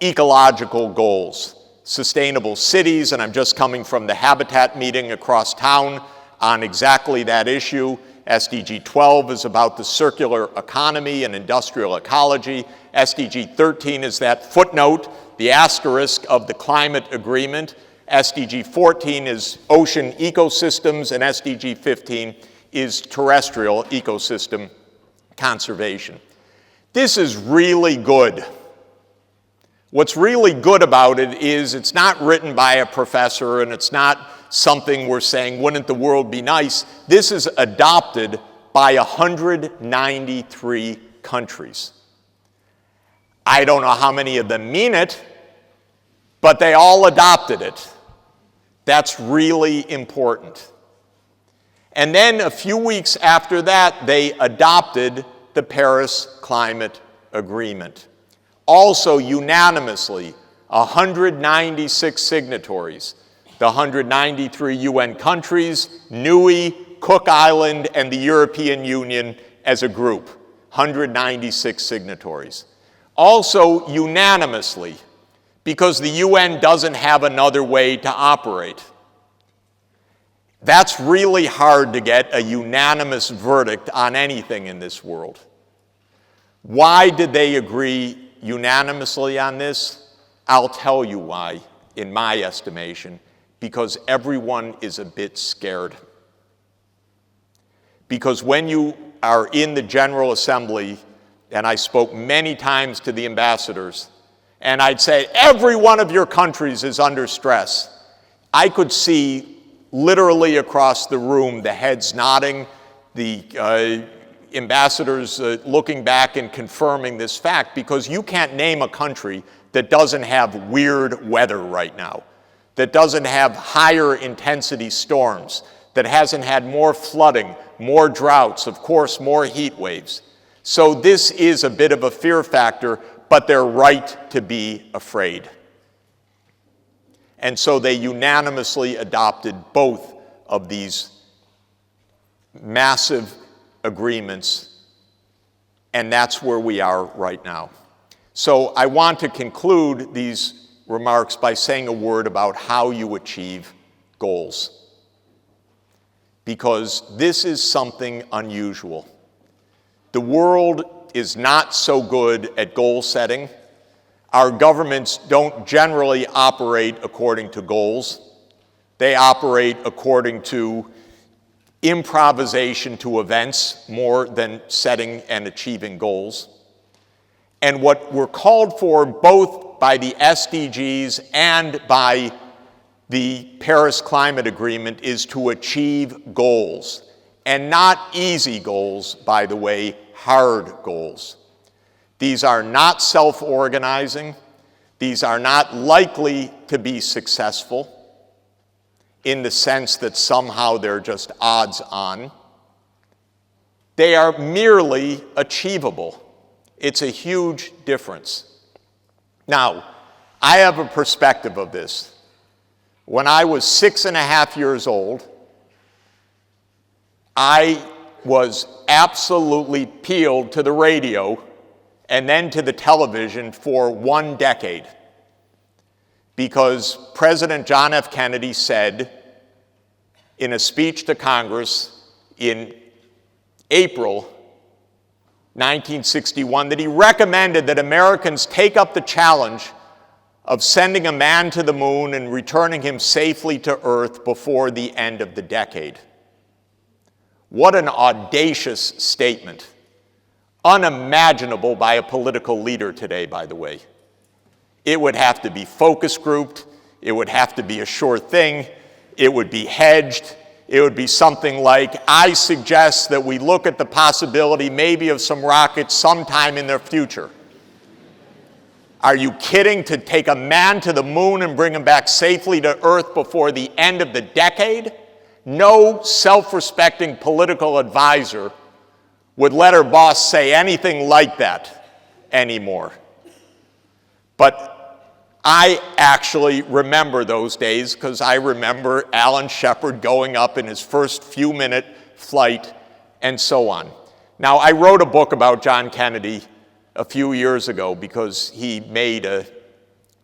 S5: ecological goals. Sustainable cities, and I'm just coming from the Habitat meeting across town on exactly that issue. SDG 12 is about the circular economy and industrial ecology. SDG 13 is that footnote, the asterisk of the climate agreement. SDG 14 is ocean ecosystems, and SDG 15 is terrestrial ecosystem conservation. This is really good. What's really good about it is it's not written by a professor, and it's not something we're saying, wouldn't the world be nice? This is adopted by 193 countries. I don't know how many of them mean it, but they all adopted it. That's really important. And then a few weeks after that, they adopted the Paris Climate agreement. Also unanimously, 196 signatories, the 193 UN countries, NUI, Cook Island, and the European Union as a group, 196 signatories. Also unanimously, because the UN doesn't have another way to operate. That's really hard to get a unanimous verdict on anything in this world. Why did they agree unanimously on this? I'll tell you why, in my estimation, because everyone is a bit scared. Because when you are in the General Assembly, and I spoke many times to the ambassadors, and I'd say, every one of your countries is under stress, I could see literally across the room the heads nodding, the ambassadors looking back and confirming this fact, because you can't name a country that doesn't have weird weather right now, that doesn't have higher intensity storms, that hasn't had more flooding, more droughts, of course, more heat waves. So this is a bit of a fear factor, but they're right to be afraid. And so they unanimously adopted both of these massive agreements, and that's where we are right now. So I want to conclude these remarks by saying a word about how you achieve goals, because this is something unusual. The world is not so good at goal setting. Our governments don't generally operate according to goals. They operate according to improvisation to events more than setting and achieving goals. And what we're called for both by the SDGs and by the Paris Climate Agreement is to achieve goals. And not easy goals, by the way, hard goals. These are not self-organizing. These are not likely to be successful in the sense that somehow they're just odds on. They are merely achievable. It's a huge difference. Now, I have a perspective of this. When I was 6.5 years old, I was absolutely peeled to the radio and then to the television for 1 decade, because President John F. Kennedy said in a speech to Congress in April 1961 that he recommended that Americans take up the challenge of sending a man to the moon and returning him safely to Earth before the end of the decade. What an audacious statement. Unimaginable by a political leader today, by the way. It would have to be focus grouped. It would have to be a sure thing. It would be hedged. It would be something like, I suggest that we look at the possibility maybe of some rockets sometime in the future. Are you kidding? To take a man to the moon and bring him back safely to Earth before the end of the decade? No self-respecting political advisor would let her boss say anything like that anymore. But I actually remember those days, because I remember Alan Shepard going up in his first few-minute flight and so on. Now, I wrote a book about John Kennedy a few years ago because he made a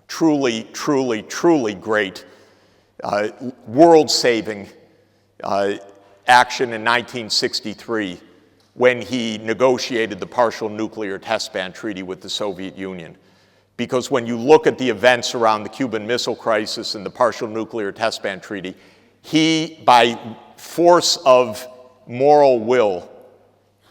S5: truly, truly, truly great world-saving action in 1963 when he negotiated the partial nuclear test ban treaty with the Soviet Union. Because when you look at the events around the Cuban Missile Crisis and the partial nuclear test ban treaty, he, by force of moral will,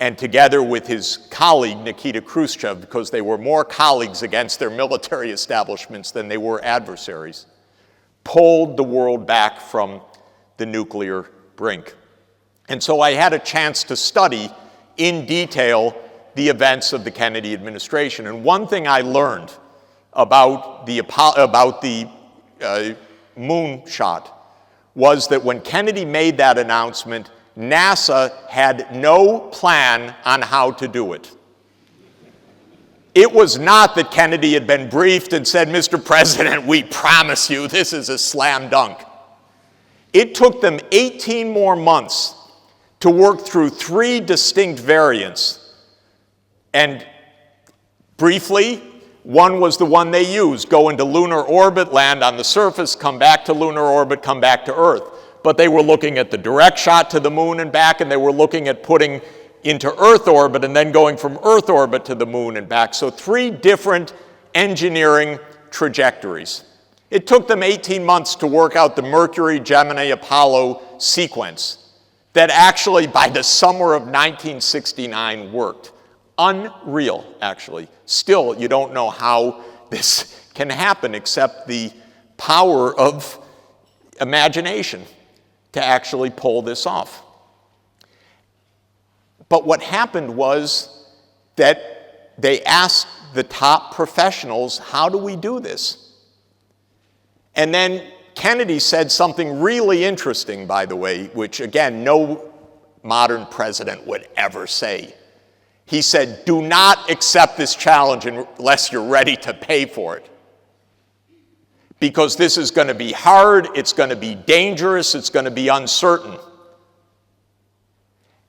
S5: and together with his colleague Nikita Khrushchev, because they were more colleagues against their military establishments than they were adversaries, pulled the world back from the nuclear brink. And so I had a chance to study in detail the events of the Kennedy administration. And one thing I learned about the moonshot was that when Kennedy made that announcement, NASA had no plan on how to do it. It was not that Kennedy had been briefed and said, Mr. President, we promise you this is a slam dunk. It took them 18 more months to work through 3 distinct variants. And briefly, one was the one they used: go into lunar orbit, land on the surface, come back to lunar orbit, come back to Earth. But they were looking at the direct shot to the moon and back, and they were looking at putting into Earth orbit and then going from Earth orbit to the moon and back. So 3 different engineering trajectories. It took them 18 months to work out the Mercury, Gemini, Apollo sequence that actually by the summer of 1969 worked. Unreal, actually. Still, you don't know how this can happen except the power of imagination to actually pull this off. But what happened was that they asked the top professionals, how do we do this? And then Kennedy said something really interesting, by the way, which again, no modern president would ever say. He said, do not accept this challenge unless you're ready to pay for it. Because this is going to be hard, it's going to be dangerous, it's going to be uncertain.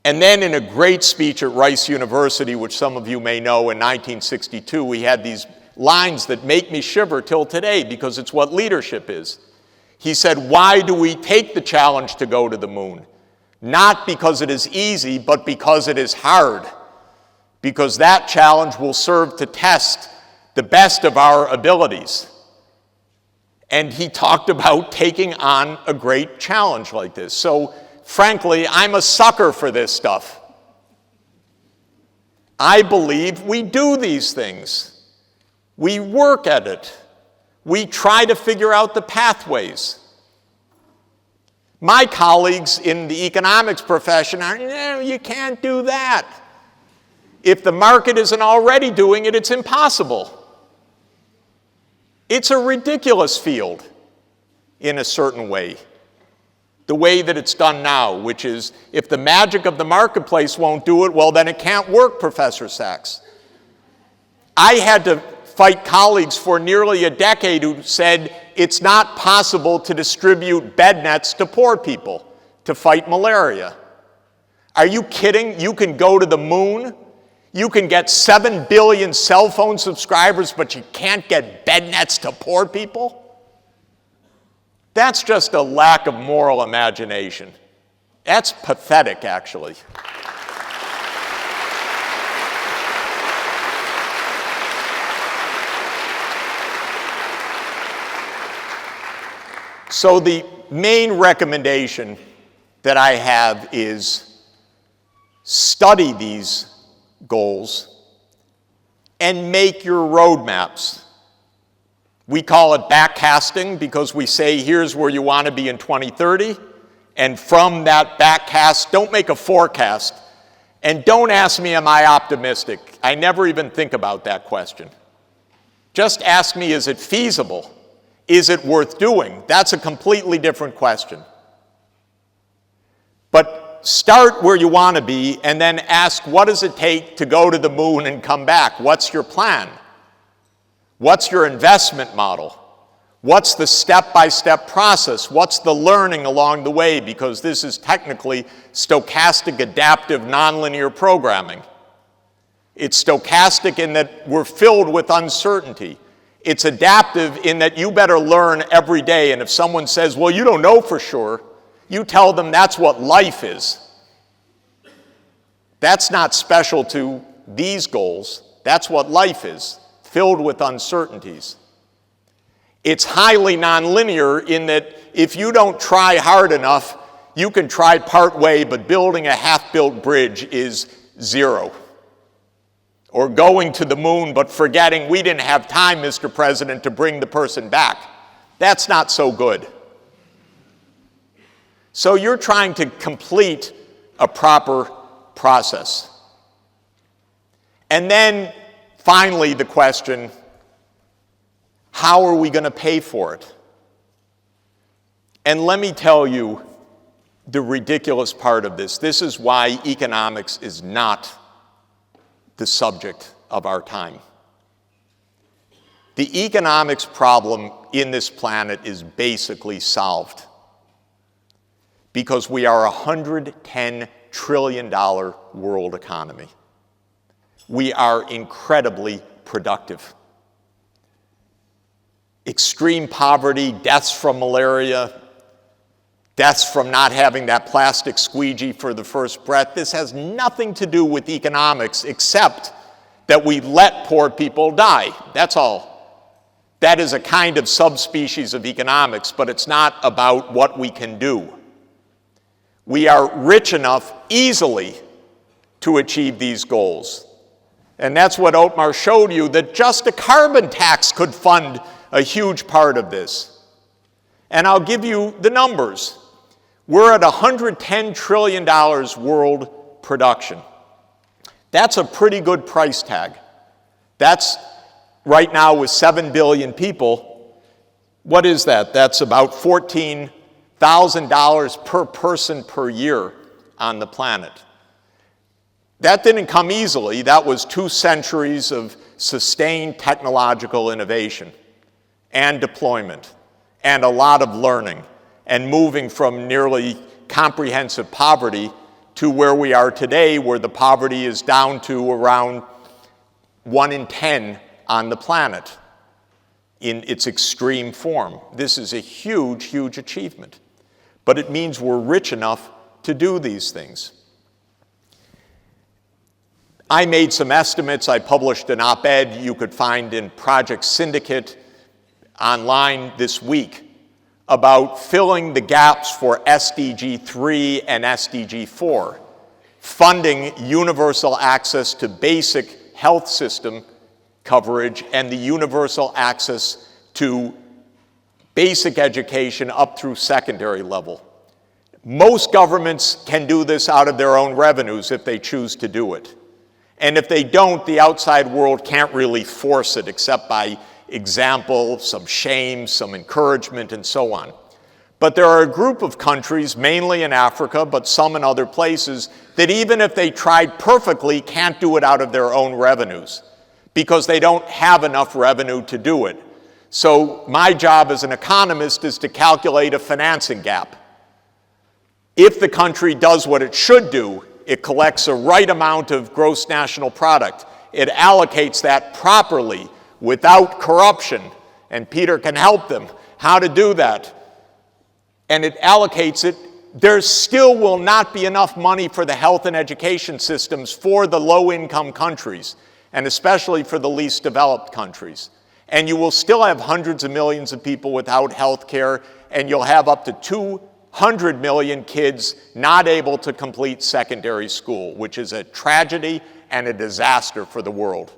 S5: And then in a great speech at Rice University, which some of you may know, in 1962, we had these lines that make me shiver till today because it's what leadership is. He said, why do we take the challenge to go to the moon? Not because it is easy, but because it is hard. Because that challenge will serve to test the best of our abilities. And he talked about taking on a great challenge like this. So, frankly, I'm a sucker for this stuff. I believe we do these things. We work at it. We try to figure out the pathways. My colleagues in the economics profession are, no, you can't do that. If the market isn't already doing it, it's impossible. It's a ridiculous field in a certain way. The way that it's done now, which is if the magic of the marketplace won't do it, well, then it can't work, Professor Sachs. I had to fight colleagues for nearly a decade who said it's not possible to distribute bed nets to poor people to fight malaria. Are you kidding? You can go to the moon. You can get 7 billion cell phone subscribers, but you can't get bed nets to poor people? That's just a lack of moral imagination. That's pathetic, actually. So the main recommendation that I have is study these goals and make your roadmaps. We call it backcasting because we say here's where you want to be in 2030, and from that backcast, don't make a forecast, and don't ask me, am I optimistic? I never even think about that question. Just ask me, is it feasible? Is it worth doing? That's a completely different question. But start where you want to be and then ask, what does it take to go to the moon and come back? What's your plan? What's your investment model? What's the step-by-step process? What's the learning along the way? Because this is technically stochastic, adaptive, nonlinear programming. It's stochastic in that we're filled with uncertainty. It's adaptive in that you better learn every day, and if someone says, well, you don't know for sure, you tell them that's what life is. That's not special to these goals. That's what life is, filled with uncertainties. It's highly nonlinear in that if you don't try hard enough, you can try part way, but building a half-built bridge is 0. Or going to the moon, but forgetting we didn't have time, Mr. President, to bring the person back. That's not so good. So you're trying to complete a proper process. And then, finally, the question, how are we going to pay for it? And let me tell you the ridiculous part of this. This is why economics is not the subject of our time. The economics problem in this planet is basically solved because we are a $110 trillion world economy. We are incredibly productive. Extreme poverty, deaths from malaria, deaths from not having that plastic squeegee for the first breath. This has nothing to do with economics except that we let poor people die. That's all. That is a kind of subspecies of economics, but it's not about what we can do. We are rich enough easily to achieve these goals. And that's what Ottmar showed you, that just a carbon tax could fund a huge part of this. And I'll give you the numbers. We're at $110 trillion world production. That's a pretty good price tag. That's right now with 7 billion people. What is that? That's about $14,000 per person per year on the planet. That didn't come easily. That was 2 centuries of sustained technological innovation and deployment and a lot of learning and moving from nearly comprehensive poverty to where we are today, where the poverty is down to around 1 in 10 on the planet in its extreme form. This is a huge, huge achievement. But it means we're rich enough to do these things. I made some estimates. I published an op-ed you could find in Project Syndicate online this week about filling the gaps for SDG 3 and SDG 4, funding universal access to basic health system coverage and the universal access to basic education up through secondary level. Most governments can do this out of their own revenues if they choose to do it. And if they don't, the outside world can't really force it except by example, some shame, some encouragement, and so on. But there are a group of countries, mainly in Africa, but some in other places, that even if they tried perfectly, can't do it out of their own revenues because they don't have enough revenue to do it. So my job as an economist is to calculate a financing gap. If the country does what it should do, it collects a right amount of gross national product. It allocates that properly without corruption, and Peter can help them how to do that. And it allocates it. There still will not be enough money for the health and education systems for the low-income countries, and especially for the least developed countries. And you will still have hundreds of millions of people without health care, and you'll have up to 200 million kids not able to complete secondary school, which is a tragedy and a disaster for the world.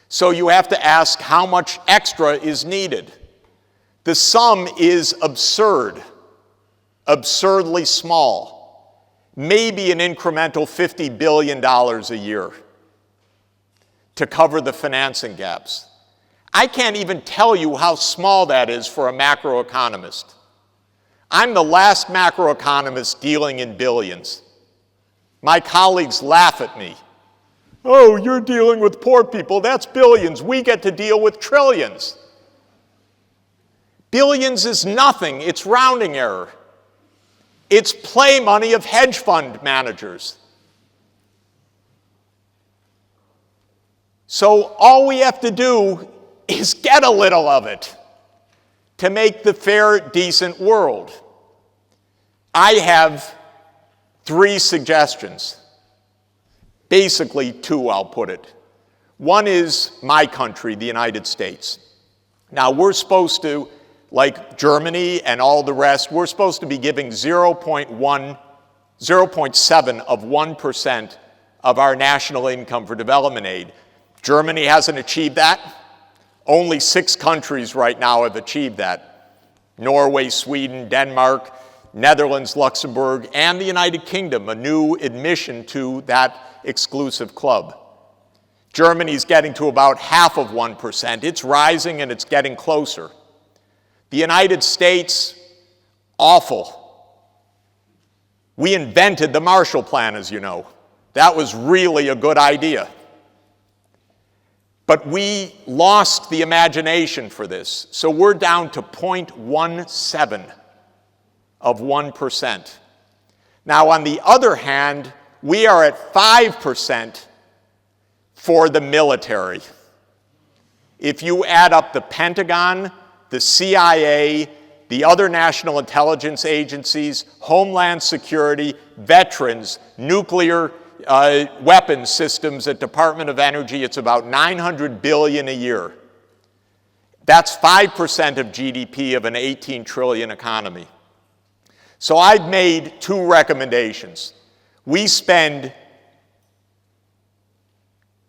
S5: So you have to ask how much extra is needed. The sum is absurd, absurdly small, maybe an incremental $50 billion a year to cover the financing gaps. I can't even tell you how small that is for a macroeconomist. I'm the last macroeconomist dealing in billions. My colleagues laugh at me. Oh, you're dealing with poor people, that's billions. We get to deal with trillions. Billions is nothing, it's rounding error. It's play money of hedge fund managers. So all we have to do is get a little of it to make the fair, decent world. I have 3 suggestions. Basically 2, I'll put it. One is my country, the United States. Now, we're supposed to, like Germany and all the rest, we're supposed to be giving 0.7 of 1% of our national income for development aid. Germany hasn't achieved that. Only 6 countries right now have achieved that. Norway, Sweden, Denmark, Netherlands, Luxembourg, and the United Kingdom, a new admission to that exclusive club. Germany's getting to about half of 1%. It's rising and it's getting closer. The United States, awful. We invented the Marshall Plan, as you know. That was really a good idea. But we lost the imagination for this. So we're down to 0.17 of 1%. Now, on the other hand, we are at 5% for the military. If you add up the Pentagon, the CIA, the other national intelligence agencies, Homeland Security, veterans, nuclear weapons systems at Department of Energy, it's about $900 billion a year. That's 5% of GDP of an 18 trillion economy. So I've made two recommendations. We spend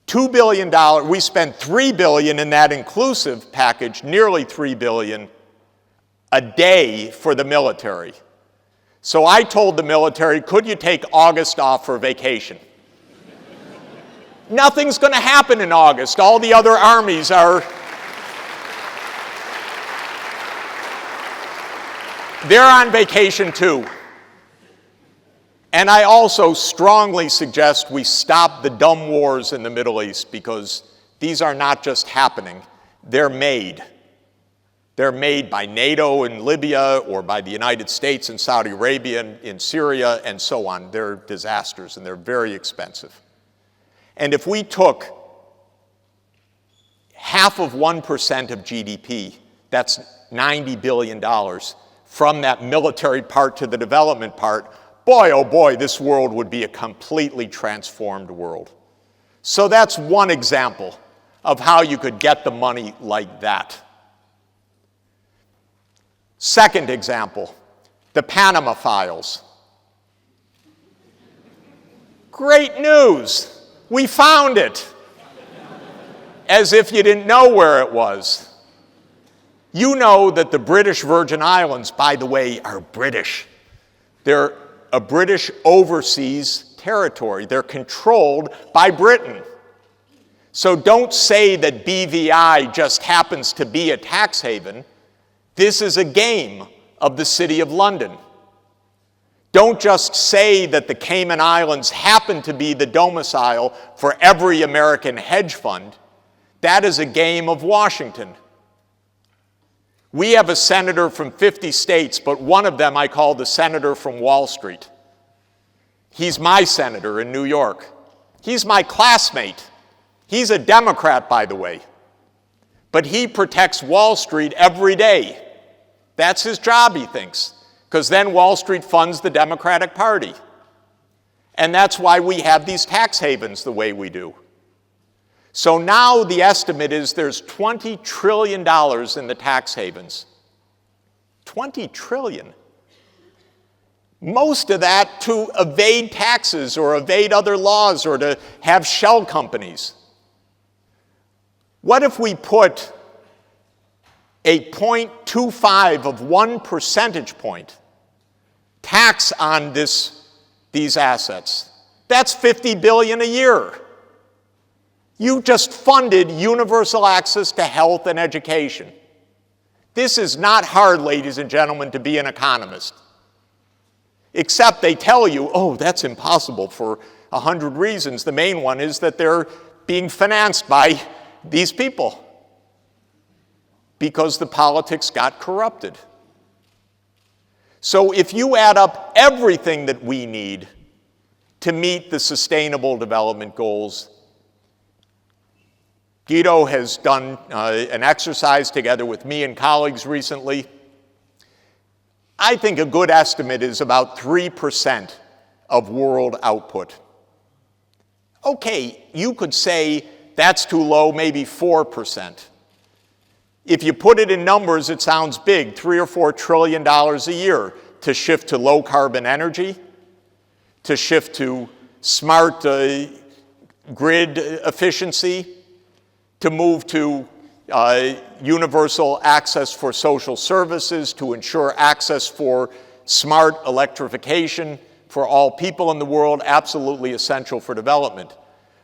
S5: $2 billion, we spend $3 billion in that inclusive package, nearly $3 billion a day for the military. So I told the military, could you take August off for vacation? Nothing's going to happen in August. All the other armies are, they're on vacation too. And I also strongly suggest we stop the dumb wars in the Middle East, because these are not just happening, they're made. They're made by NATO in Libya or by the United States and Saudi Arabia in Syria and so on. They're disasters and they're very expensive. And if we took half of 1% of GDP, that's $90 billion, from that military part to the development part, boy, oh boy, this world would be a completely transformed world. So that's one example of how you could get the money like that. Second example, the Panama Files. Great news, we found it. As if you didn't know where it was. You know that the British Virgin Islands, by the way, are British. They're a British overseas territory. They're controlled by Britain. So don't say that BVI just happens to be a tax haven. This is a game of the City of London. Don't just say that the Cayman Islands happen to be the domicile for every American hedge fund. That is a game of Washington. We have a senator from 50 states, but one of them I call the senator from Wall Street. He's my senator in New York. He's my classmate. He's a Democrat, by the way. But he protects Wall Street every day. That's his job, he thinks, because then Wall Street funds the Democratic Party. And that's why we have these tax havens the way we do. So now the estimate is there's $20 trillion in the tax havens. 20 trillion. Most of that to evade taxes or evade other laws or to have shell companies. What if we put a 0.25 of 1 percentage point tax on these assets? That's $50 billion a year. You just funded universal access to health and education. This is not hard, ladies and gentlemen, to be an economist. Except they tell you, oh, that's impossible for 100 reasons. The main one is that they're being financed by these people because the politics got corrupted. So if you add up everything that we need to meet the Sustainable Development Goals, Guido has done an exercise together with me and colleagues recently. I think a good estimate is about 3% of world output. Okay, you could say that's too low, maybe 4%. If you put it in numbers, it sounds big, $3 or $4 trillion a year to shift to low carbon energy, to shift to smart grid efficiency, to move to universal access for social services, to ensure access for smart electrification for all people in the world, absolutely essential for development.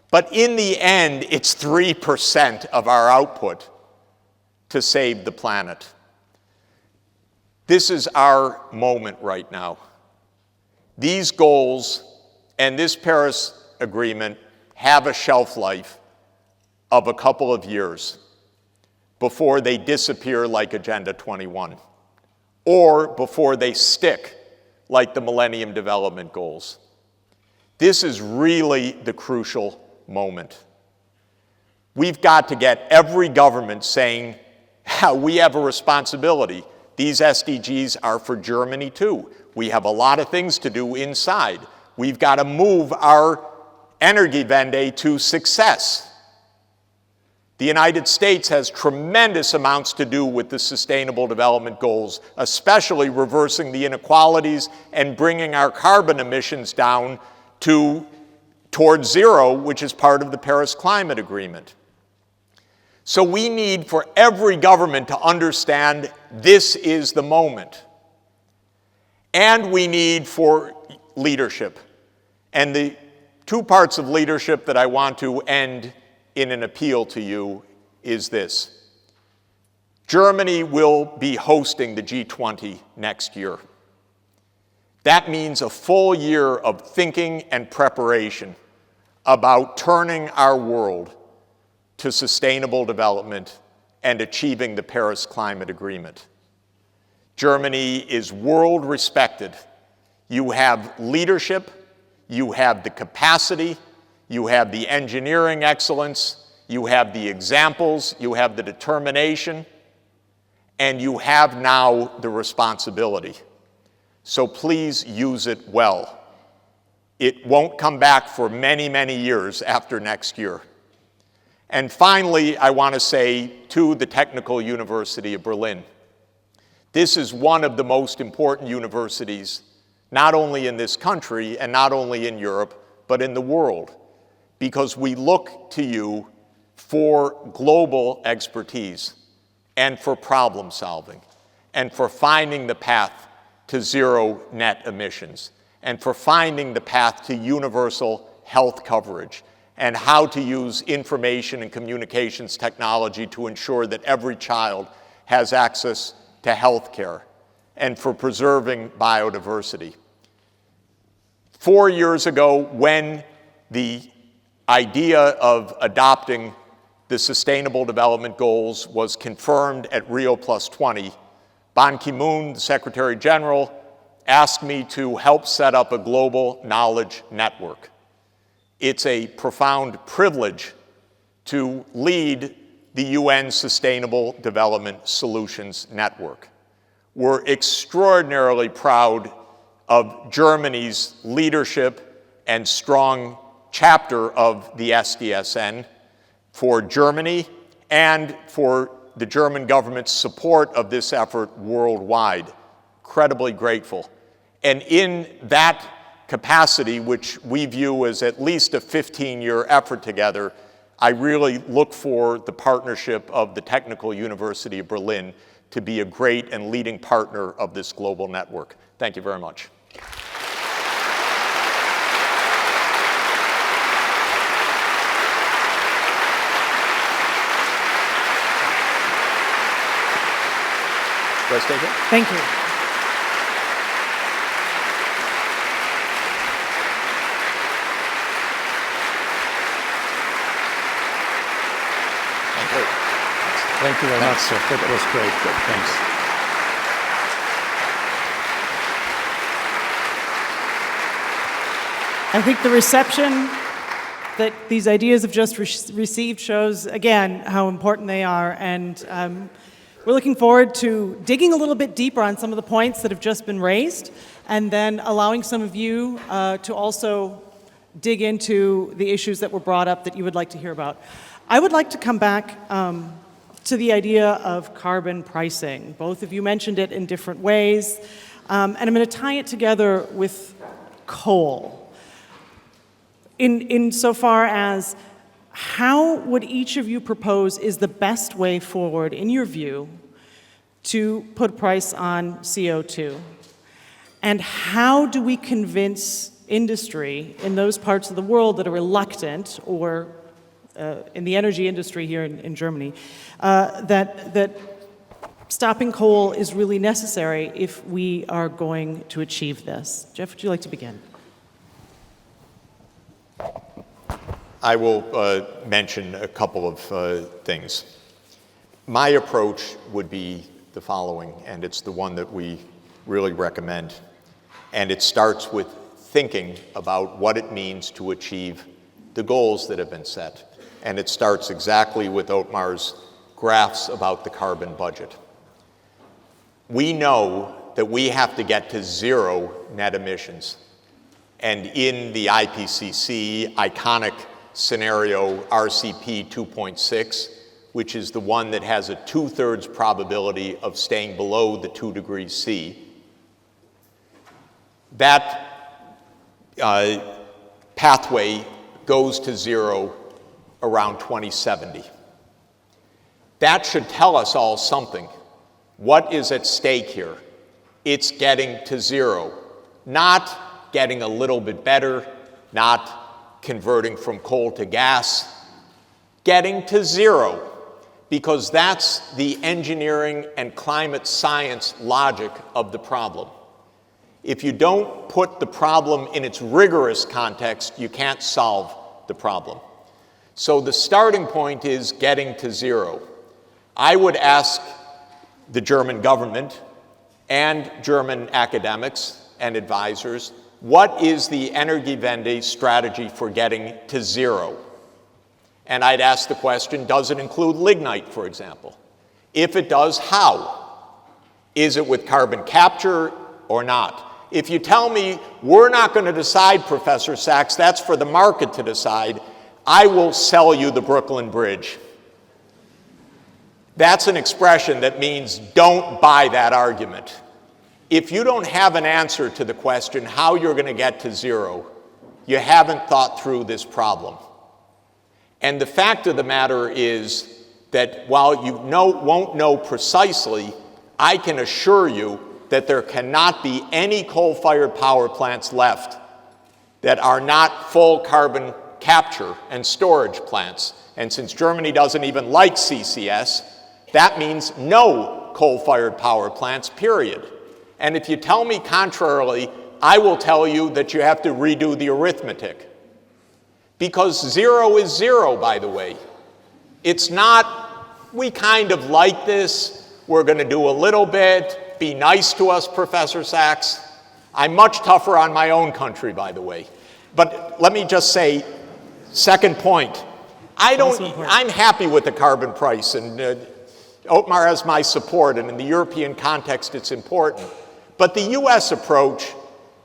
S5: But in the end, it's 3% of our output to save the planet. This is our moment right now. These goals and this Paris Agreement have a shelf life of a couple of years before they disappear like Agenda 21, or before they stick like the Millennium Development Goals. This is really the crucial moment. We've got to get every government saying, we have a responsibility. These SDGs are for Germany too. We have a lot of things to do inside. We've got to move our Energiewende to success. The United States has tremendous amounts to do with the Sustainable Development Goals, especially reversing the inequalities and bringing our carbon emissions down towards zero, which is part of the Paris Climate Agreement. So we need for every government to understand this is the moment. And we need for leadership. And the two parts of leadership that I want to end in an appeal to you is this. Germany will be hosting the G20 next year. That means a full year of thinking and preparation about turning our world to sustainable development and achieving the Paris Climate Agreement. Germany is world respected. You have leadership, you have the capacity, you have the engineering excellence, you have the examples, you have the determination, and you have now the responsibility. So please use it well. It won't come back for many, many years after next year. And finally, I want to say to the Technical University of Berlin, this is one of the most important universities, not only in this country and not only in Europe, but in the world, because we look to you for global expertise and for problem solving and for finding the path to zero net emissions and for finding the path to universal health coverage and how to use information and communications technology to ensure that every child has access to health care and for preserving biodiversity. 4 years ago, when the idea of adopting the Sustainable Development Goals was confirmed at Rio +20, Ban Ki-moon, the Secretary General, asked me to help set up a global knowledge network. It's a profound privilege to lead the UN Sustainable Development Solutions Network. We're extraordinarily proud of Germany's leadership and strong chapter of the SDSN for Germany and for the German government's support of this effort worldwide. Incredibly grateful. And in that capacity, which we view as at least a 15-year effort together, I really look for the partnership of the Technical University of Berlin to be a great and leading partner of this global network. Thank you very much. Do I stay here?
S1: Thank you.
S4: Thank you very much, sir. That was great. Good. Thanks.
S1: I think the reception that these ideas have just received shows, again, how important they are. And we're looking forward to digging a little bit deeper on some of the points that have just been raised, and then allowing some of you to also dig into the issues that were brought up that you would like to hear about. I would like to come back to the idea of carbon pricing. Both of you mentioned it in different ways, and I'm going to tie it together with coal. Insofar as how would each of you propose is the best way forward, in your view, to put a price on CO2? And how do we convince industry in those parts of the world that are reluctant, or in the energy industry here in Germany, that stopping coal is really necessary if we are going to achieve this? Jeff, would you like to begin?
S5: I will mention a couple of things. My approach would be the following, and it's the one that we really recommend. And it starts with thinking about what it means to achieve the goals that have been set. And it starts exactly with Ottmar's graphs about the carbon budget. We know that we have to get to 0 net emissions. And in the IPCC iconic scenario RCP 2.6, which is the one that has a 2/3 probability of staying below the 2 degrees C, that pathway goes to 0 around 2070. That should tell us all something. What is at stake here? It's getting to 0, not getting a little bit better, not converting from coal to gas, getting to 0, because that's the engineering and climate science logic of the problem. If you don't put the problem in its rigorous context, you can't solve the problem. So the starting point is getting to 0. I would ask the German government and German academics and advisors, what is the Energiewende strategy for getting to 0? And I'd ask the question, does it include lignite, for example? If it does, how? Is it with carbon capture or not? If you tell me, we're not going to decide, Professor Sachs, that's for the market to decide, I will sell you the Brooklyn Bridge. That's an expression that means don't buy that argument. If you don't have an answer to the question how you're going to get to 0, you haven't thought through this problem. And the fact of the matter is that while you won't know precisely, I can assure you that there cannot be any coal-fired power plants left that are not full carbon capture and storage plants. And since Germany doesn't even like CCS, that means no coal-fired power plants, period. And if you tell me contrarily, I will tell you that you have to redo the arithmetic. Because 0 is 0, by the way. It's not, we kind of like this, we're going to do a little bit, be nice to us, Professor Sachs. I'm much tougher on my own country, by the way. But let me just say, second point, I'm happy with the carbon price, and Ottmar has my support, and in the European context, it's important. But the US approach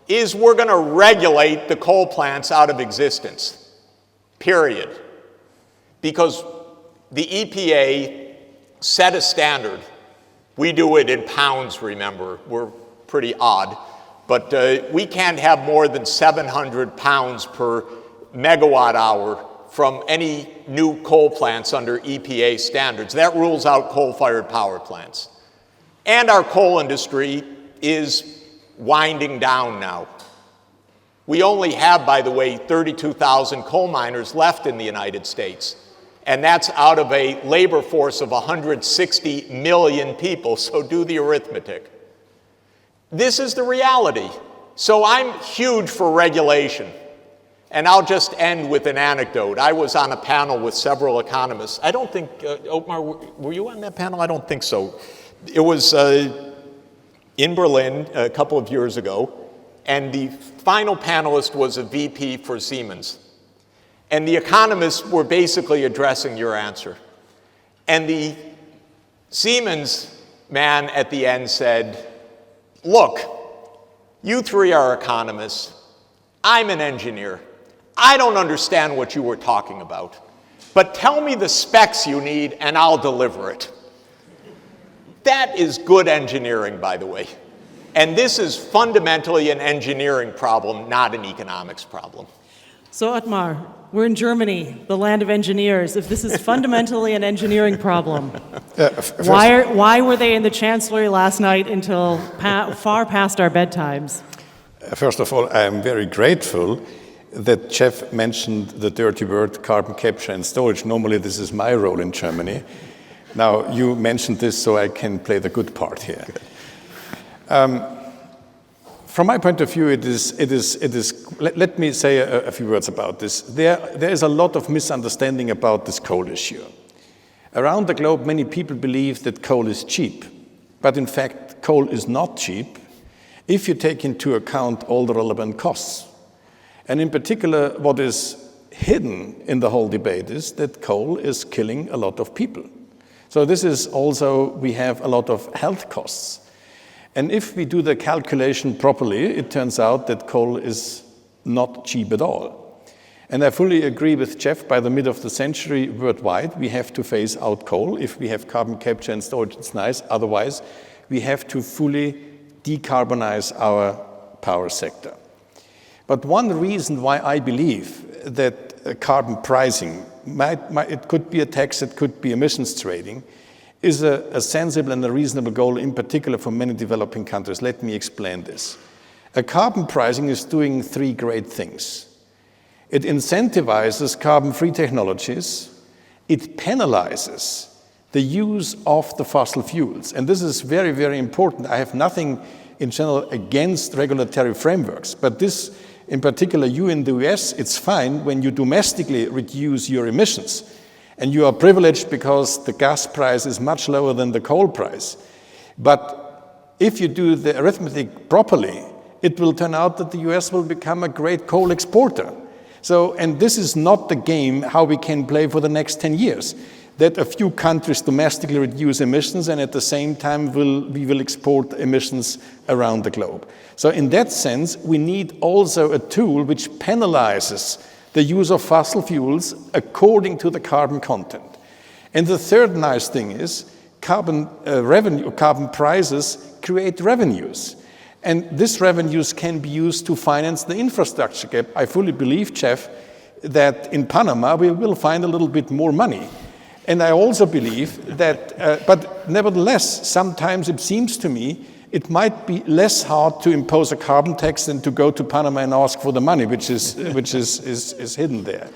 S5: is we're going to regulate the coal plants out of existence, period. Because the EPA set a standard. We do it in pounds, remember. We're pretty odd. But we can't have more than 700 pounds per megawatt hour from any new coal plants under EPA standards. That rules out coal-fired power plants. And our coal industry is winding down now. We only have, by the way, 32,000 coal miners left in the United States. And that's out of a labor force of 160 million people, so do the arithmetic. This is the reality. So I'm huge for regulation. And I'll just end with an anecdote. I was on a panel with several economists. I don't think, Ottmar, were you on that panel? I don't think so. It was in Berlin a couple of years ago, and the final panelist was a VP for Siemens. And the economists were basically addressing your answer. And the Siemens man at the end said, look, you three are economists. I'm an engineer. I don't understand what you were talking about. But tell me the specs you need and I'll deliver it. That is good engineering, by the way. And this is fundamentally an engineering problem, not an economics problem.
S1: So Ottmar, we're in Germany, the land of engineers. If this is fundamentally an engineering problem, why were they in the Chancellery last night until far past our bedtimes?
S4: First of all, I am very grateful that Jeff mentioned the dirty word carbon capture and storage. Normally this is my role in Germany. Now you mentioned this so I can play the good part here. From my point of view, let me say a few words about this. There is a lot of misunderstanding about this coal issue. Around the globe, many people believe that coal is cheap, but in fact, coal is not cheap if you take into account all the relevant costs. And in particular, what is hidden in the whole debate is that coal is killing a lot of people. So this is also, we have a lot of health costs. And if we do the calculation properly, it turns out that coal is not cheap at all. And I fully agree with Jeff, by the mid of the century worldwide, we have to phase out coal. If we have carbon capture and storage, it's nice. Otherwise, we have to fully decarbonize our power sector. But one reason why I believe that carbon pricing, it could be a tax, it could be emissions trading, is a sensible and a reasonable goal, in particular for many developing countries. Let me explain this. A carbon pricing is doing three great things. It incentivizes carbon-free technologies, it penalizes the use of the fossil fuels. And this is very, very important. I have nothing in general against regulatory frameworks, but this, in particular, you in the US, it's fine when you domestically reduce your emissions. And you are privileged because the gas price is much lower than the coal price. But if you do the arithmetic properly, it will turn out that the US will become a great coal exporter. So, and this is not the game how we can play for the next 10 years. That a few countries domestically reduce emissions and at the same time we will export emissions around the globe. So in that sense, we need also a tool which penalizes the use of fossil fuels according to the carbon content. And the third nice thing is carbon prices create revenues. And these revenues can be used to finance the infrastructure gap. I fully believe, Jeff, that in Panama we will find a little bit more money. And I also believe that, but nevertheless, sometimes it seems to me it might be less hard to impose a carbon tax than to go to Panama and ask for the money, which is hidden there.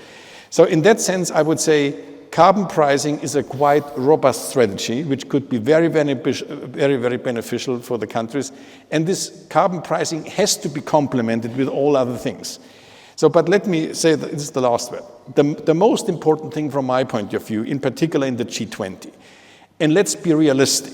S4: So in that sense, I would say carbon pricing is a quite robust strategy, which could be very, very beneficial for the countries. And this carbon pricing has to be complemented with all other things. So, but let me say that this is the last word. The most important thing from my point of view, in particular in the G20, and let's be realistic,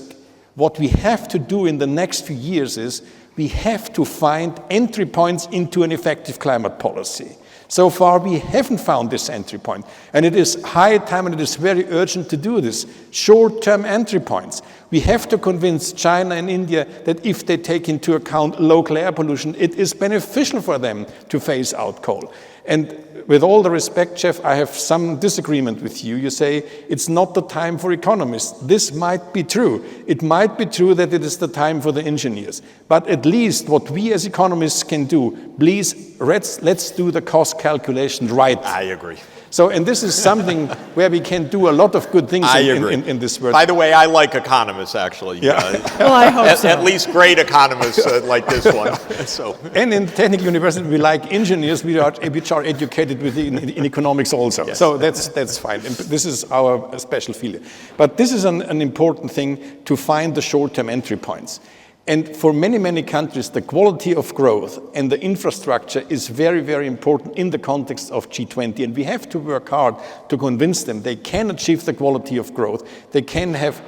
S4: what we have to do in the next few years is we have to find entry points into an effective climate policy. So far, we haven't found this entry point. And it is high time and it is very urgent to do this. Short-term entry points. We have to convince China and India that if they take into account local air pollution, it is beneficial for them to phase out coal. And with all the respect, Jeff, I have some disagreement with you. You say it's not the time for economists. This might be true. It might be true that it is the time for the engineers. But at least what we as economists can do, please, let's do the cost calculation right.
S5: I agree.
S4: So, and this is something where we can do a lot of good things in this world.
S5: By the way, I like economists, actually.
S4: Yeah.
S1: Well, I hope so.
S5: At least great economists like this one. So.
S4: And in technical university, we like engineers which are educated in economics also.
S5: Yes.
S4: So that's fine. And this is our special field. But this is an important thing to find the short-term entry points. And for many, many countries, the quality of growth and the infrastructure is very, very important in the context of G20. And we have to work hard to convince them they can achieve the quality of growth. They can have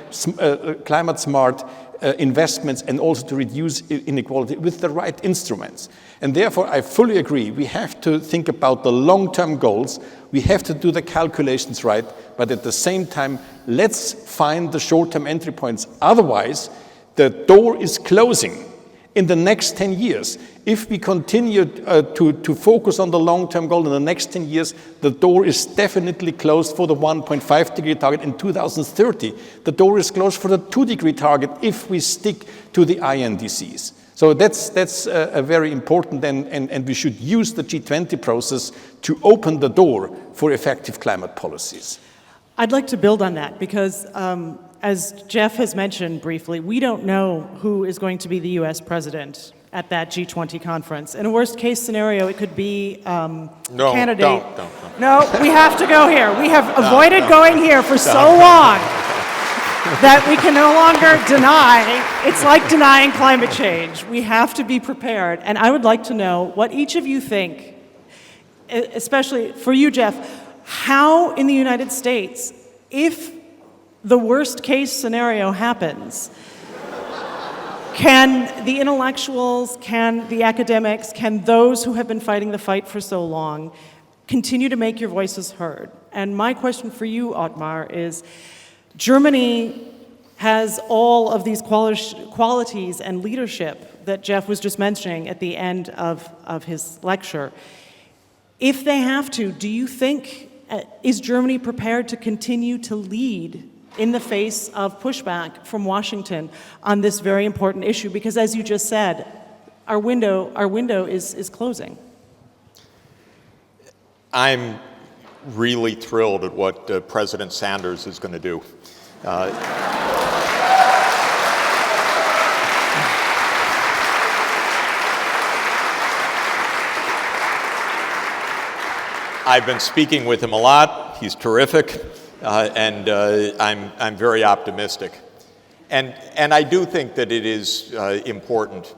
S4: climate-smart investments and also to reduce inequality with the right instruments. And therefore, I fully agree. We have to think about the long-term goals. We have to do the calculations right. But at the same time, let's find the short-term entry points. Otherwise, the door is closing in the next 10 years. If we continue to focus on the long-term goal in the next 10 years, the door is definitely closed for the 1.5-degree target in 2030. The door is closed for the 2-degree target if we stick to the INDCs. So that's a very important, and we should use the G20 process to open the door for effective climate policies.
S1: I'd like to build on that because as Jeff has mentioned briefly, we don't know who is going to be the US president at that G20 conference. In a worst case scenario, it could be candidate.
S5: Don't.
S1: No, we have to go here. We have avoided going here for so long. that we can no longer deny. It's like denying climate change. We have to be prepared. And I would like to know what each of you think, especially for you, Jeff, how in the United States, if the worst case scenario happens, can the intellectuals, can the academics, can those who have been fighting the fight for so long continue to make your voices heard? And my question for you, Ottmar, is Germany has all of these qualities and leadership that Jeff was just mentioning at the end of his lecture. If they have to, do you think, is Germany prepared to continue to lead in the face of pushback from Washington on this very important issue? Because as you just said, our window is closing.
S5: I'm really thrilled at what President Sanders is going to do. I've been speaking with him a lot. He's terrific, and I'm very optimistic. And I do think that it is important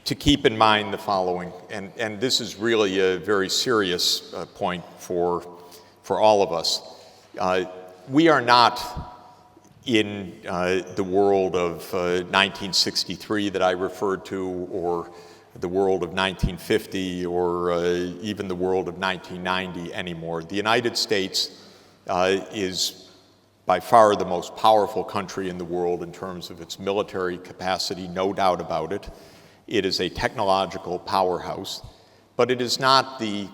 S5: to keep in mind the following, and this is really a very serious point for all of us. We are not in the world of 1963 that I referred to, or the world of 1950, or even the world of 1990 anymore. The United States is by far the most powerful country in the world in terms of its military capacity, no doubt about it. It is a technological powerhouse, but it is not the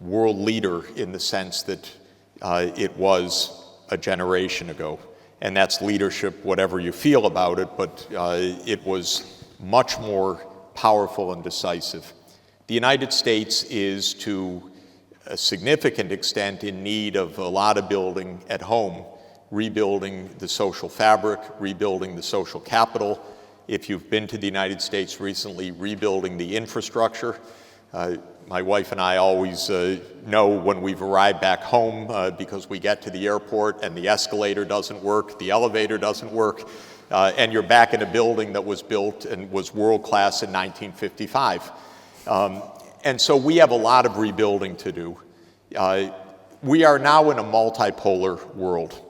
S5: world leader in the sense that it was a generation ago. And that's leadership, whatever you feel about it, but it was much more powerful and decisive. The United States is, to a significant extent, in need of a lot of building at home, rebuilding the social fabric, rebuilding the social capital. If you've been to the United States recently, rebuilding the infrastructure. My wife and I always know when we've arrived back home because we get to the airport and the escalator doesn't work, the elevator doesn't work, and you're back in a building that was built and was world-class in 1955. And so we have a lot of rebuilding to do. We are now in a multipolar world,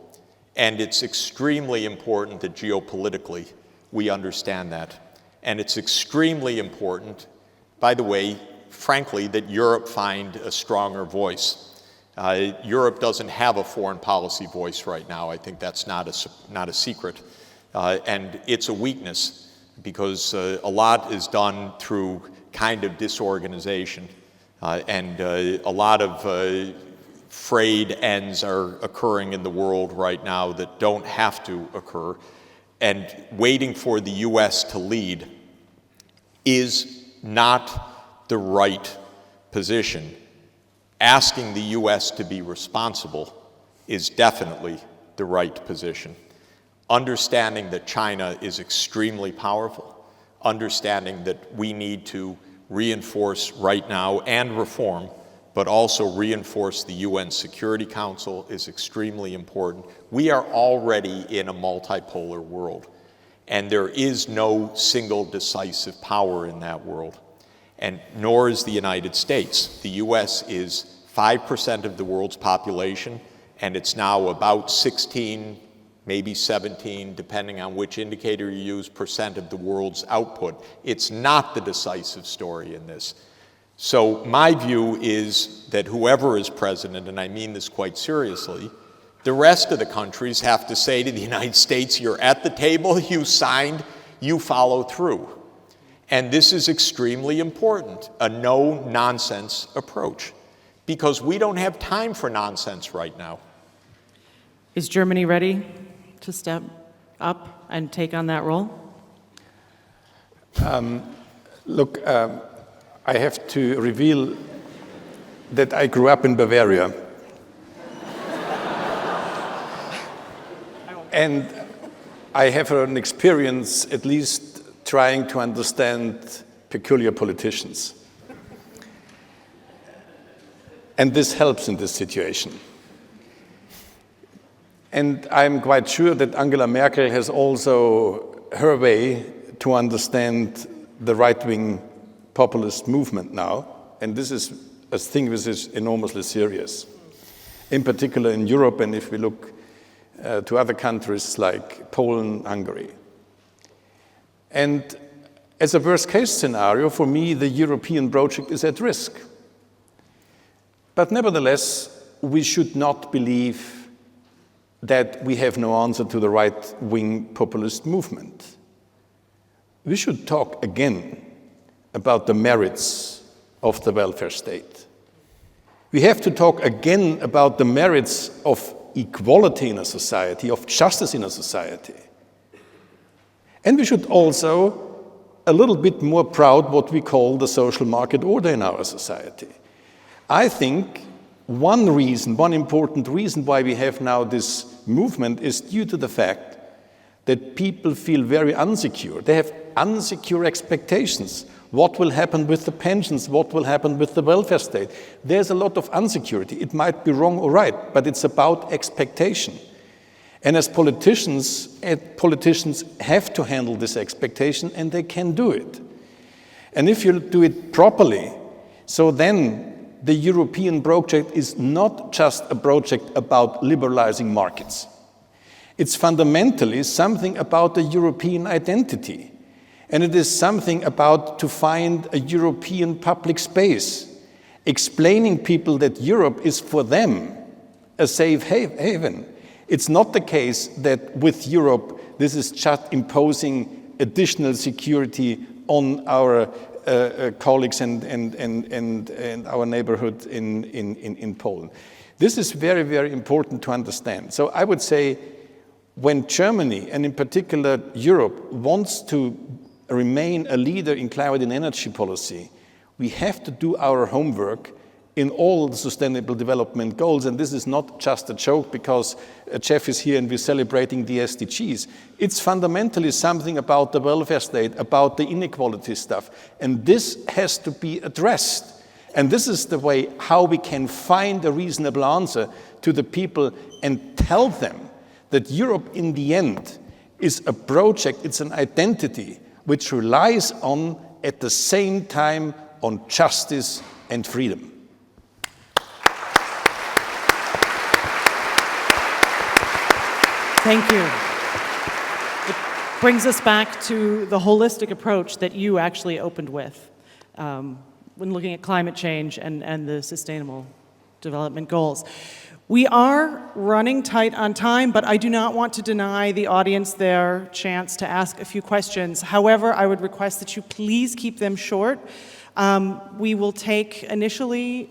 S5: and it's extremely important that geopolitically we understand that. And it's extremely important, by the way, frankly, that Europe find a stronger voice. Europe doesn't have a foreign policy voice right now. I think that's not a secret. And it's a weakness because a lot is done through kind of disorganization. And a lot of frayed ends are occurring in the world right now that don't have to occur. And waiting for the U.S. to lead is not the right position. Asking the U.S. to be responsible is definitely the right position. Understanding that China is extremely powerful, understanding that we need to reinforce right now and reform, but also reinforce the UN Security Council is extremely important. We are already in a multipolar world, and there is no single decisive power in that world, and nor is the United States. The US is 5% of the world's population, and it's now about 16, maybe 17, depending on which indicator you use, percent of the world's output. It's not the decisive story in this. So my view is that whoever is president, and I mean this quite seriously, the rest of the countries have to say to the United States, you're at the table, you signed, you follow through. And this is extremely important, a no-nonsense approach, because we don't have time for nonsense right now.
S1: Is Germany ready to step up and take on that role?
S4: Look, I have to reveal that I grew up in Bavaria. And I have an experience, at least trying to understand peculiar politicians. And this helps in this situation. And I'm quite sure that Angela Merkel has also her way to understand the right-wing populist movement now. And this is a thing which is enormously serious, in particular in Europe, and if we look to other countries like Poland, Hungary. And as a worst-case scenario, for me, the European project is at risk. But nevertheless, we should not believe that we have no answer to the right-wing populist movement. We should talk again about the merits of the welfare state. We have to talk again about the merits of equality in a society, of justice in a society. And we should also a little bit more proud what we call the social market order in our society. I think one important reason why we have now this movement is due to the fact that people feel very insecure. They have insecure expectations. What will happen with the pensions? What will happen with the welfare state? There's a lot of insecurity. It might be wrong or right, but it's about expectation. And as politicians have to handle this expectation, and they can do it. And if you do it properly, so then the European project is not just a project about liberalizing markets. It's fundamentally something about the European identity. And it is something about to find a European public space, explaining people that Europe is for them a safe haven. It's not the case that with Europe, this is just imposing additional security on our colleagues and our neighborhood in Poland. This is very, very important to understand. So I would say when Germany, and in particular Europe, wants to remain a leader in climate and energy policy, we have to do our homework in all the sustainable development goals. And this is not just a joke because Jeff is here and we're celebrating the SDGs. It's fundamentally something about the welfare state, about the inequality stuff. And this has to be addressed. And this is the way how we can find a reasonable answer to the people and tell them that Europe in the end is a project, it's an identity which relies on, at the same time, on justice and freedom.
S1: Thank you. It brings us back to the holistic approach that you actually opened with when looking at climate change and the sustainable development goals. We are running tight on time, but I do not want to deny the audience their chance to ask a few questions. However, I would request that you please keep them short. We will take initially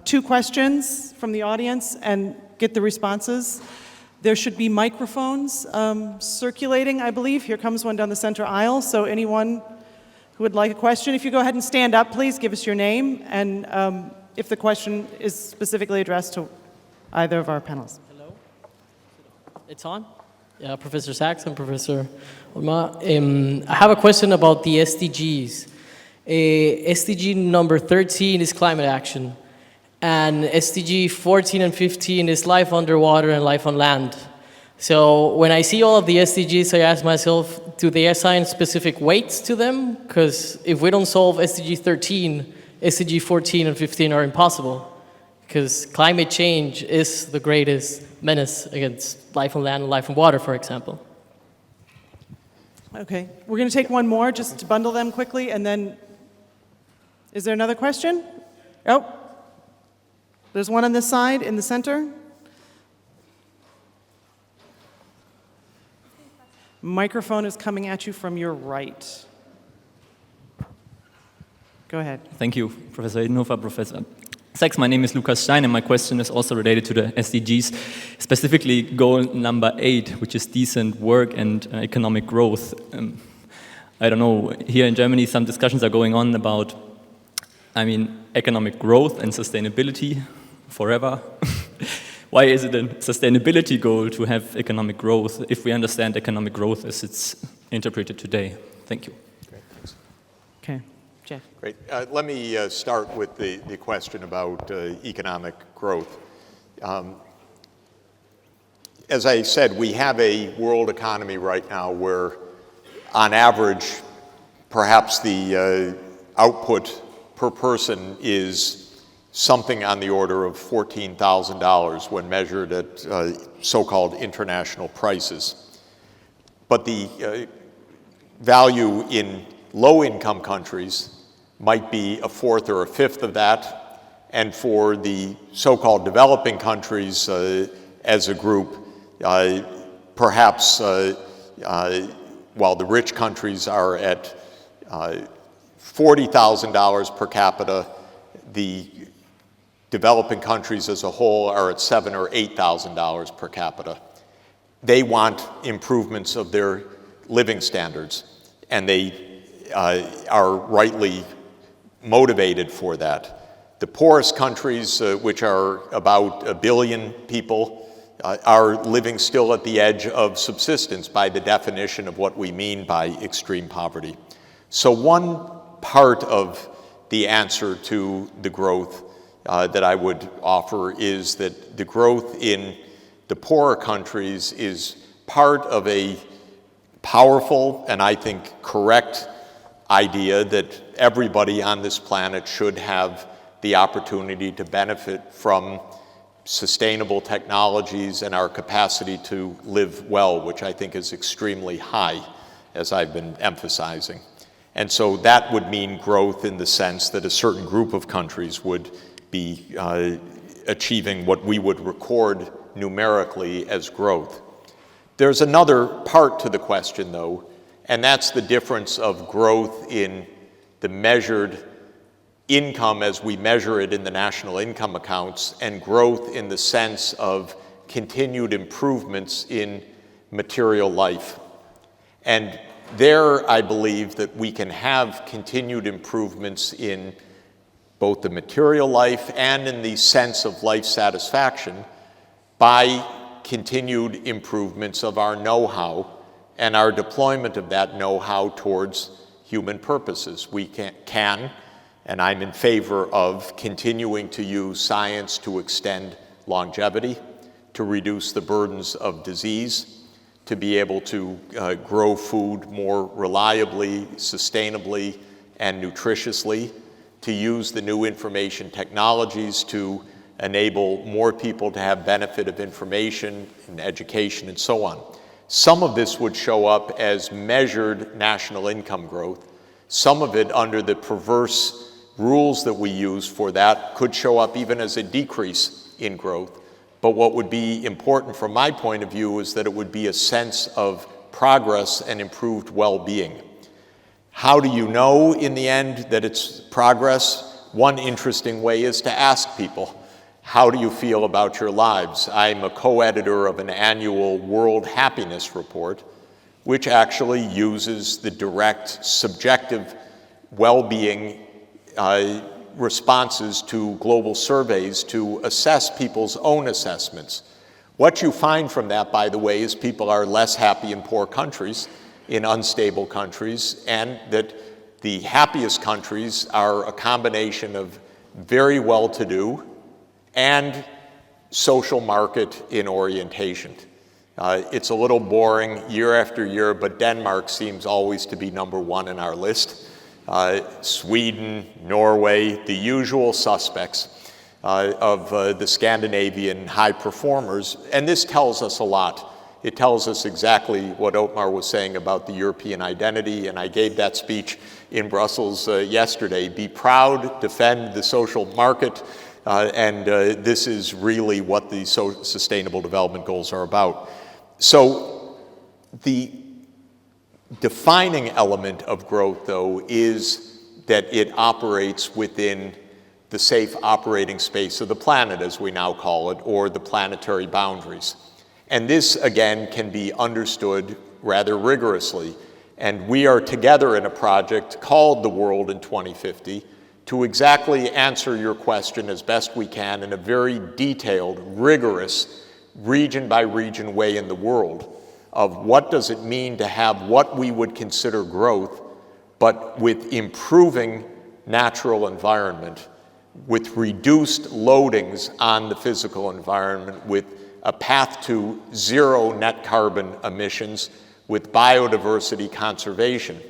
S1: 2 questions from the audience and get the responses. There should be microphones circulating, I believe. Here comes one down the center aisle. So anyone who would like a question, if you go ahead and stand up, please give us your name and if the question is specifically addressed to either of our panelists.
S6: Hello. It's on? Yeah, Professor Sachs and Professor Ottmar. I have a question about the SDGs. SDG number 13 is climate action. And SDG 14 and 15 is life underwater and life on land. So when I see all of the SDGs, I ask myself, do they assign specific weights to them? Because if we don't solve SDG 13, SDG 14 and 15 are impossible. Because climate change is the greatest menace against life on land and life on water, for example.
S1: Okay, we're going to take one more just to bundle them quickly, and then, is there another question? Oh, there's one on this side in the center. Microphone is coming at you from your right. Go ahead.
S7: Thank you, Professor Edenhofer, Professor Sachs. My name is Lukas Stein, and my question is also related to the SDGs, specifically goal number 8, which is decent work and economic growth. I don't know, here in Germany some discussions are going on about, economic growth and sustainability forever. Why is it a sustainability goal to have economic growth if we understand economic growth as it's interpreted today? Thank you.
S5: Great, thanks.
S1: Okay, Jeff.
S5: Great. Let me start with the question about economic growth. as I said, we have a world economy right now where, on average, perhaps the output per person is something on the order of $14,000 when measured at so-called international prices. But the value in low-income countries might be a fourth or a fifth of that, and for the so-called developing countries as a group, perhaps while the rich countries are at $40,000 per capita, the developing countries as a whole are at $7,000 or $8,000 per capita. They want improvements of their living standards, and they are rightly motivated for that. The poorest countries, which are about 1 billion people, are living still at the edge of subsistence by the definition of what we mean by extreme poverty. So one part of the answer to the growth that I would offer is that the growth in the poorer countries is part of a powerful and I think correct idea that everybody on this planet should have the opportunity to benefit from sustainable technologies and our capacity to live well, which I think is extremely high, as I've been emphasizing. And so that would mean growth in the sense that a certain group of countries would be achieving what we would record numerically as growth. There's another part to the question, though, and that's the difference of growth in the measured income as we measure it in the national income accounts and growth in the sense of continued improvements in material life. And there, I believe that we can have continued improvements in both the material life and in the sense of life satisfaction by continued improvements of our know-how and our deployment of that know-how towards human purposes. We can, and I'm in favor of, continuing to use science to extend longevity, to reduce the burdens of disease, to be able to grow food more reliably, sustainably, and nutritiously, to use the new information technologies to enable more people to have benefit of information and education and so on. Some of this would show up as measured national income growth. Some of it, under the perverse rules that we use for that, could show up even as a decrease in growth. But what would be important from my point of view is that it would be a sense of progress and improved well-being. How do you know in the end that it's progress? One interesting way is to ask people, how do you feel about your lives? I'm a co-editor of an annual World Happiness Report, which actually uses the direct subjective well-being responses to global surveys to assess people's own assessments. What you find from that, by the way, is people are less happy in poor countries, in unstable countries, and that the happiest countries are a combination of very well-to-do and social market in orientation. It's a little boring year after year, but Denmark seems always to be number one in our list. Sweden, Norway, the usual suspects of the Scandinavian high performers. And this tells us a lot. It tells us exactly what Ottmar was saying about the European identity, and I gave that speech in Brussels yesterday. Be proud, defend the social market, and this is really what the Sustainable Development Goals are about. So the defining element of growth, though, is that it operates within the safe operating space of the planet, as we now call it, or the planetary boundaries. And this, again, can be understood rather rigorously. And we are together in a project called The World in 2050 to exactly answer your question as best we can in a very detailed, rigorous, region-by-region way in the world of what does it mean to have what we would consider growth, but with improving natural environment, with reduced loadings on the physical environment, with a path to zero net carbon emissions with biodiversity conservation.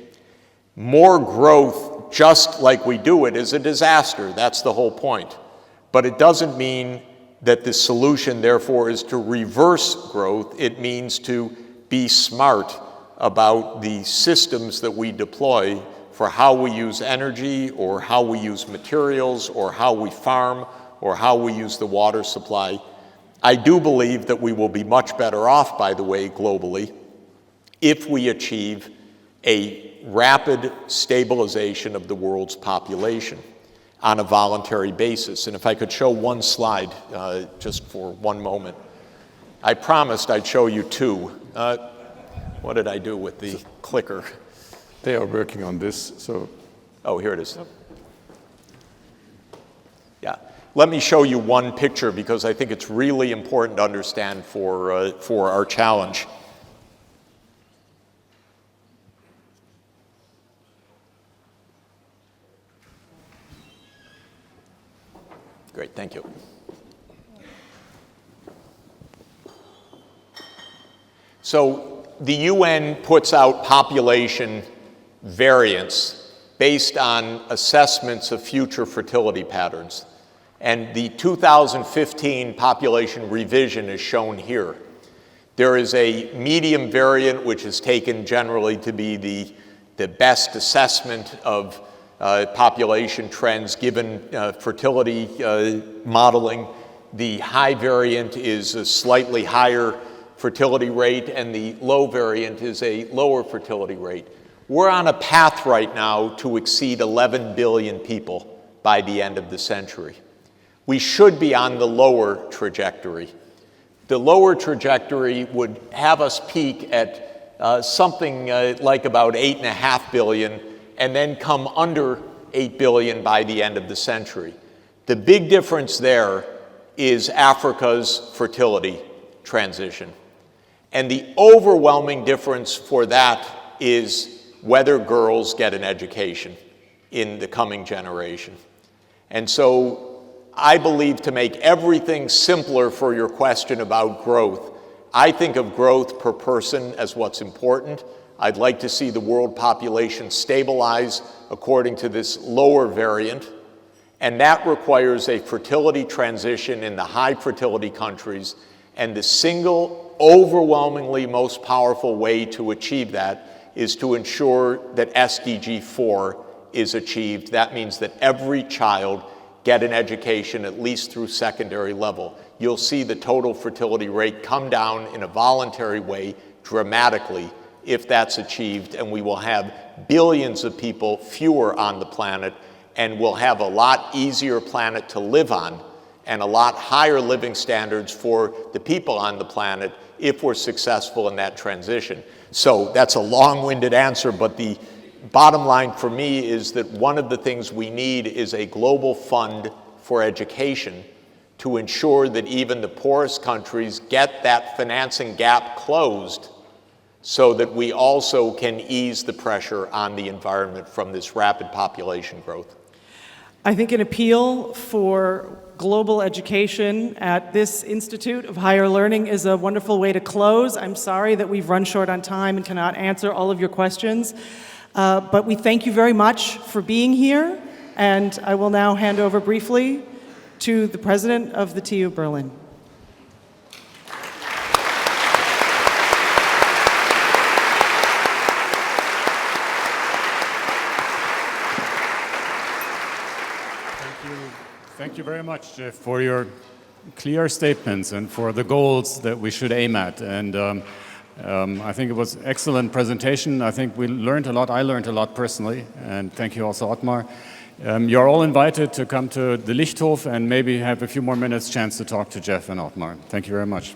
S5: More growth, just like we do it, is a disaster. That's the whole point. But it doesn't mean that the solution, therefore, is to reverse growth. It means to be smart about the systems that we deploy for how we use energy, or how we use materials, or how we farm, or how we use the water supply. I do believe that we will be much better off, by the way, globally, if we achieve a rapid stabilization of the world's population on a voluntary basis. And if I could show one slide just for one moment. I promised I'd show you two. What did I do with the clicker?
S4: They are working on this, so.
S5: Oh, here it is. Yeah. Let me show you one picture because I think it's really important to understand for our challenge. Great, thank you. So the UN puts out population variance based on assessments of future fertility patterns. And the 2015 population revision is shown here. There is a medium variant, which is taken generally to be the best assessment of population trends given fertility modeling. The high variant is a slightly higher fertility rate, and the low variant is a lower fertility rate. We're on a path right now to exceed 11 billion people by the end of the century. We should be on the lower trajectory. The lower trajectory would have us peak at something like about 8.5 billion, and then come under 8 billion by the end of the century. The big difference there is Africa's fertility transition. And the overwhelming difference for that is whether girls get an education in the coming generation. And so I believe, to make everything simpler for your question about growth, I think of growth per person as what's important. I'd like to see the world population stabilize according to this lower variant, and that requires a fertility transition in the high fertility countries, and the single overwhelmingly most powerful way to achieve that is to ensure that SDG 4 is achieved. That means that every child get an education at least through secondary level. You'll see the total fertility rate come down in a voluntary way dramatically if that's achieved, and we will have billions of people fewer on the planet, and we'll have a lot easier planet to live on and a lot higher living standards for the people on the planet if we're successful in that transition. So that's a long-winded answer, but the bottom line for me is that one of the things we need is a global fund for education to ensure that even the poorest countries get that financing gap closed, so that we also can ease the pressure on the environment from this rapid population growth.
S1: I think an appeal for global education at this Institute of Higher Learning is a wonderful way to close. I'm sorry that we've run short on time and cannot answer all of your questions, but we thank you very much for being here, and I will now hand over briefly to the president of the TU Berlin.
S2: Thank you very much, Jeff, for your clear statements and for the goals that we should aim at. And I think it was an excellent presentation. I think we learned a lot. I learned a lot personally. And thank you also, Ottmar. You're all invited to come to the Lichthof and maybe have a few more minutes chance to talk to Jeff and Ottmar. Thank you very much.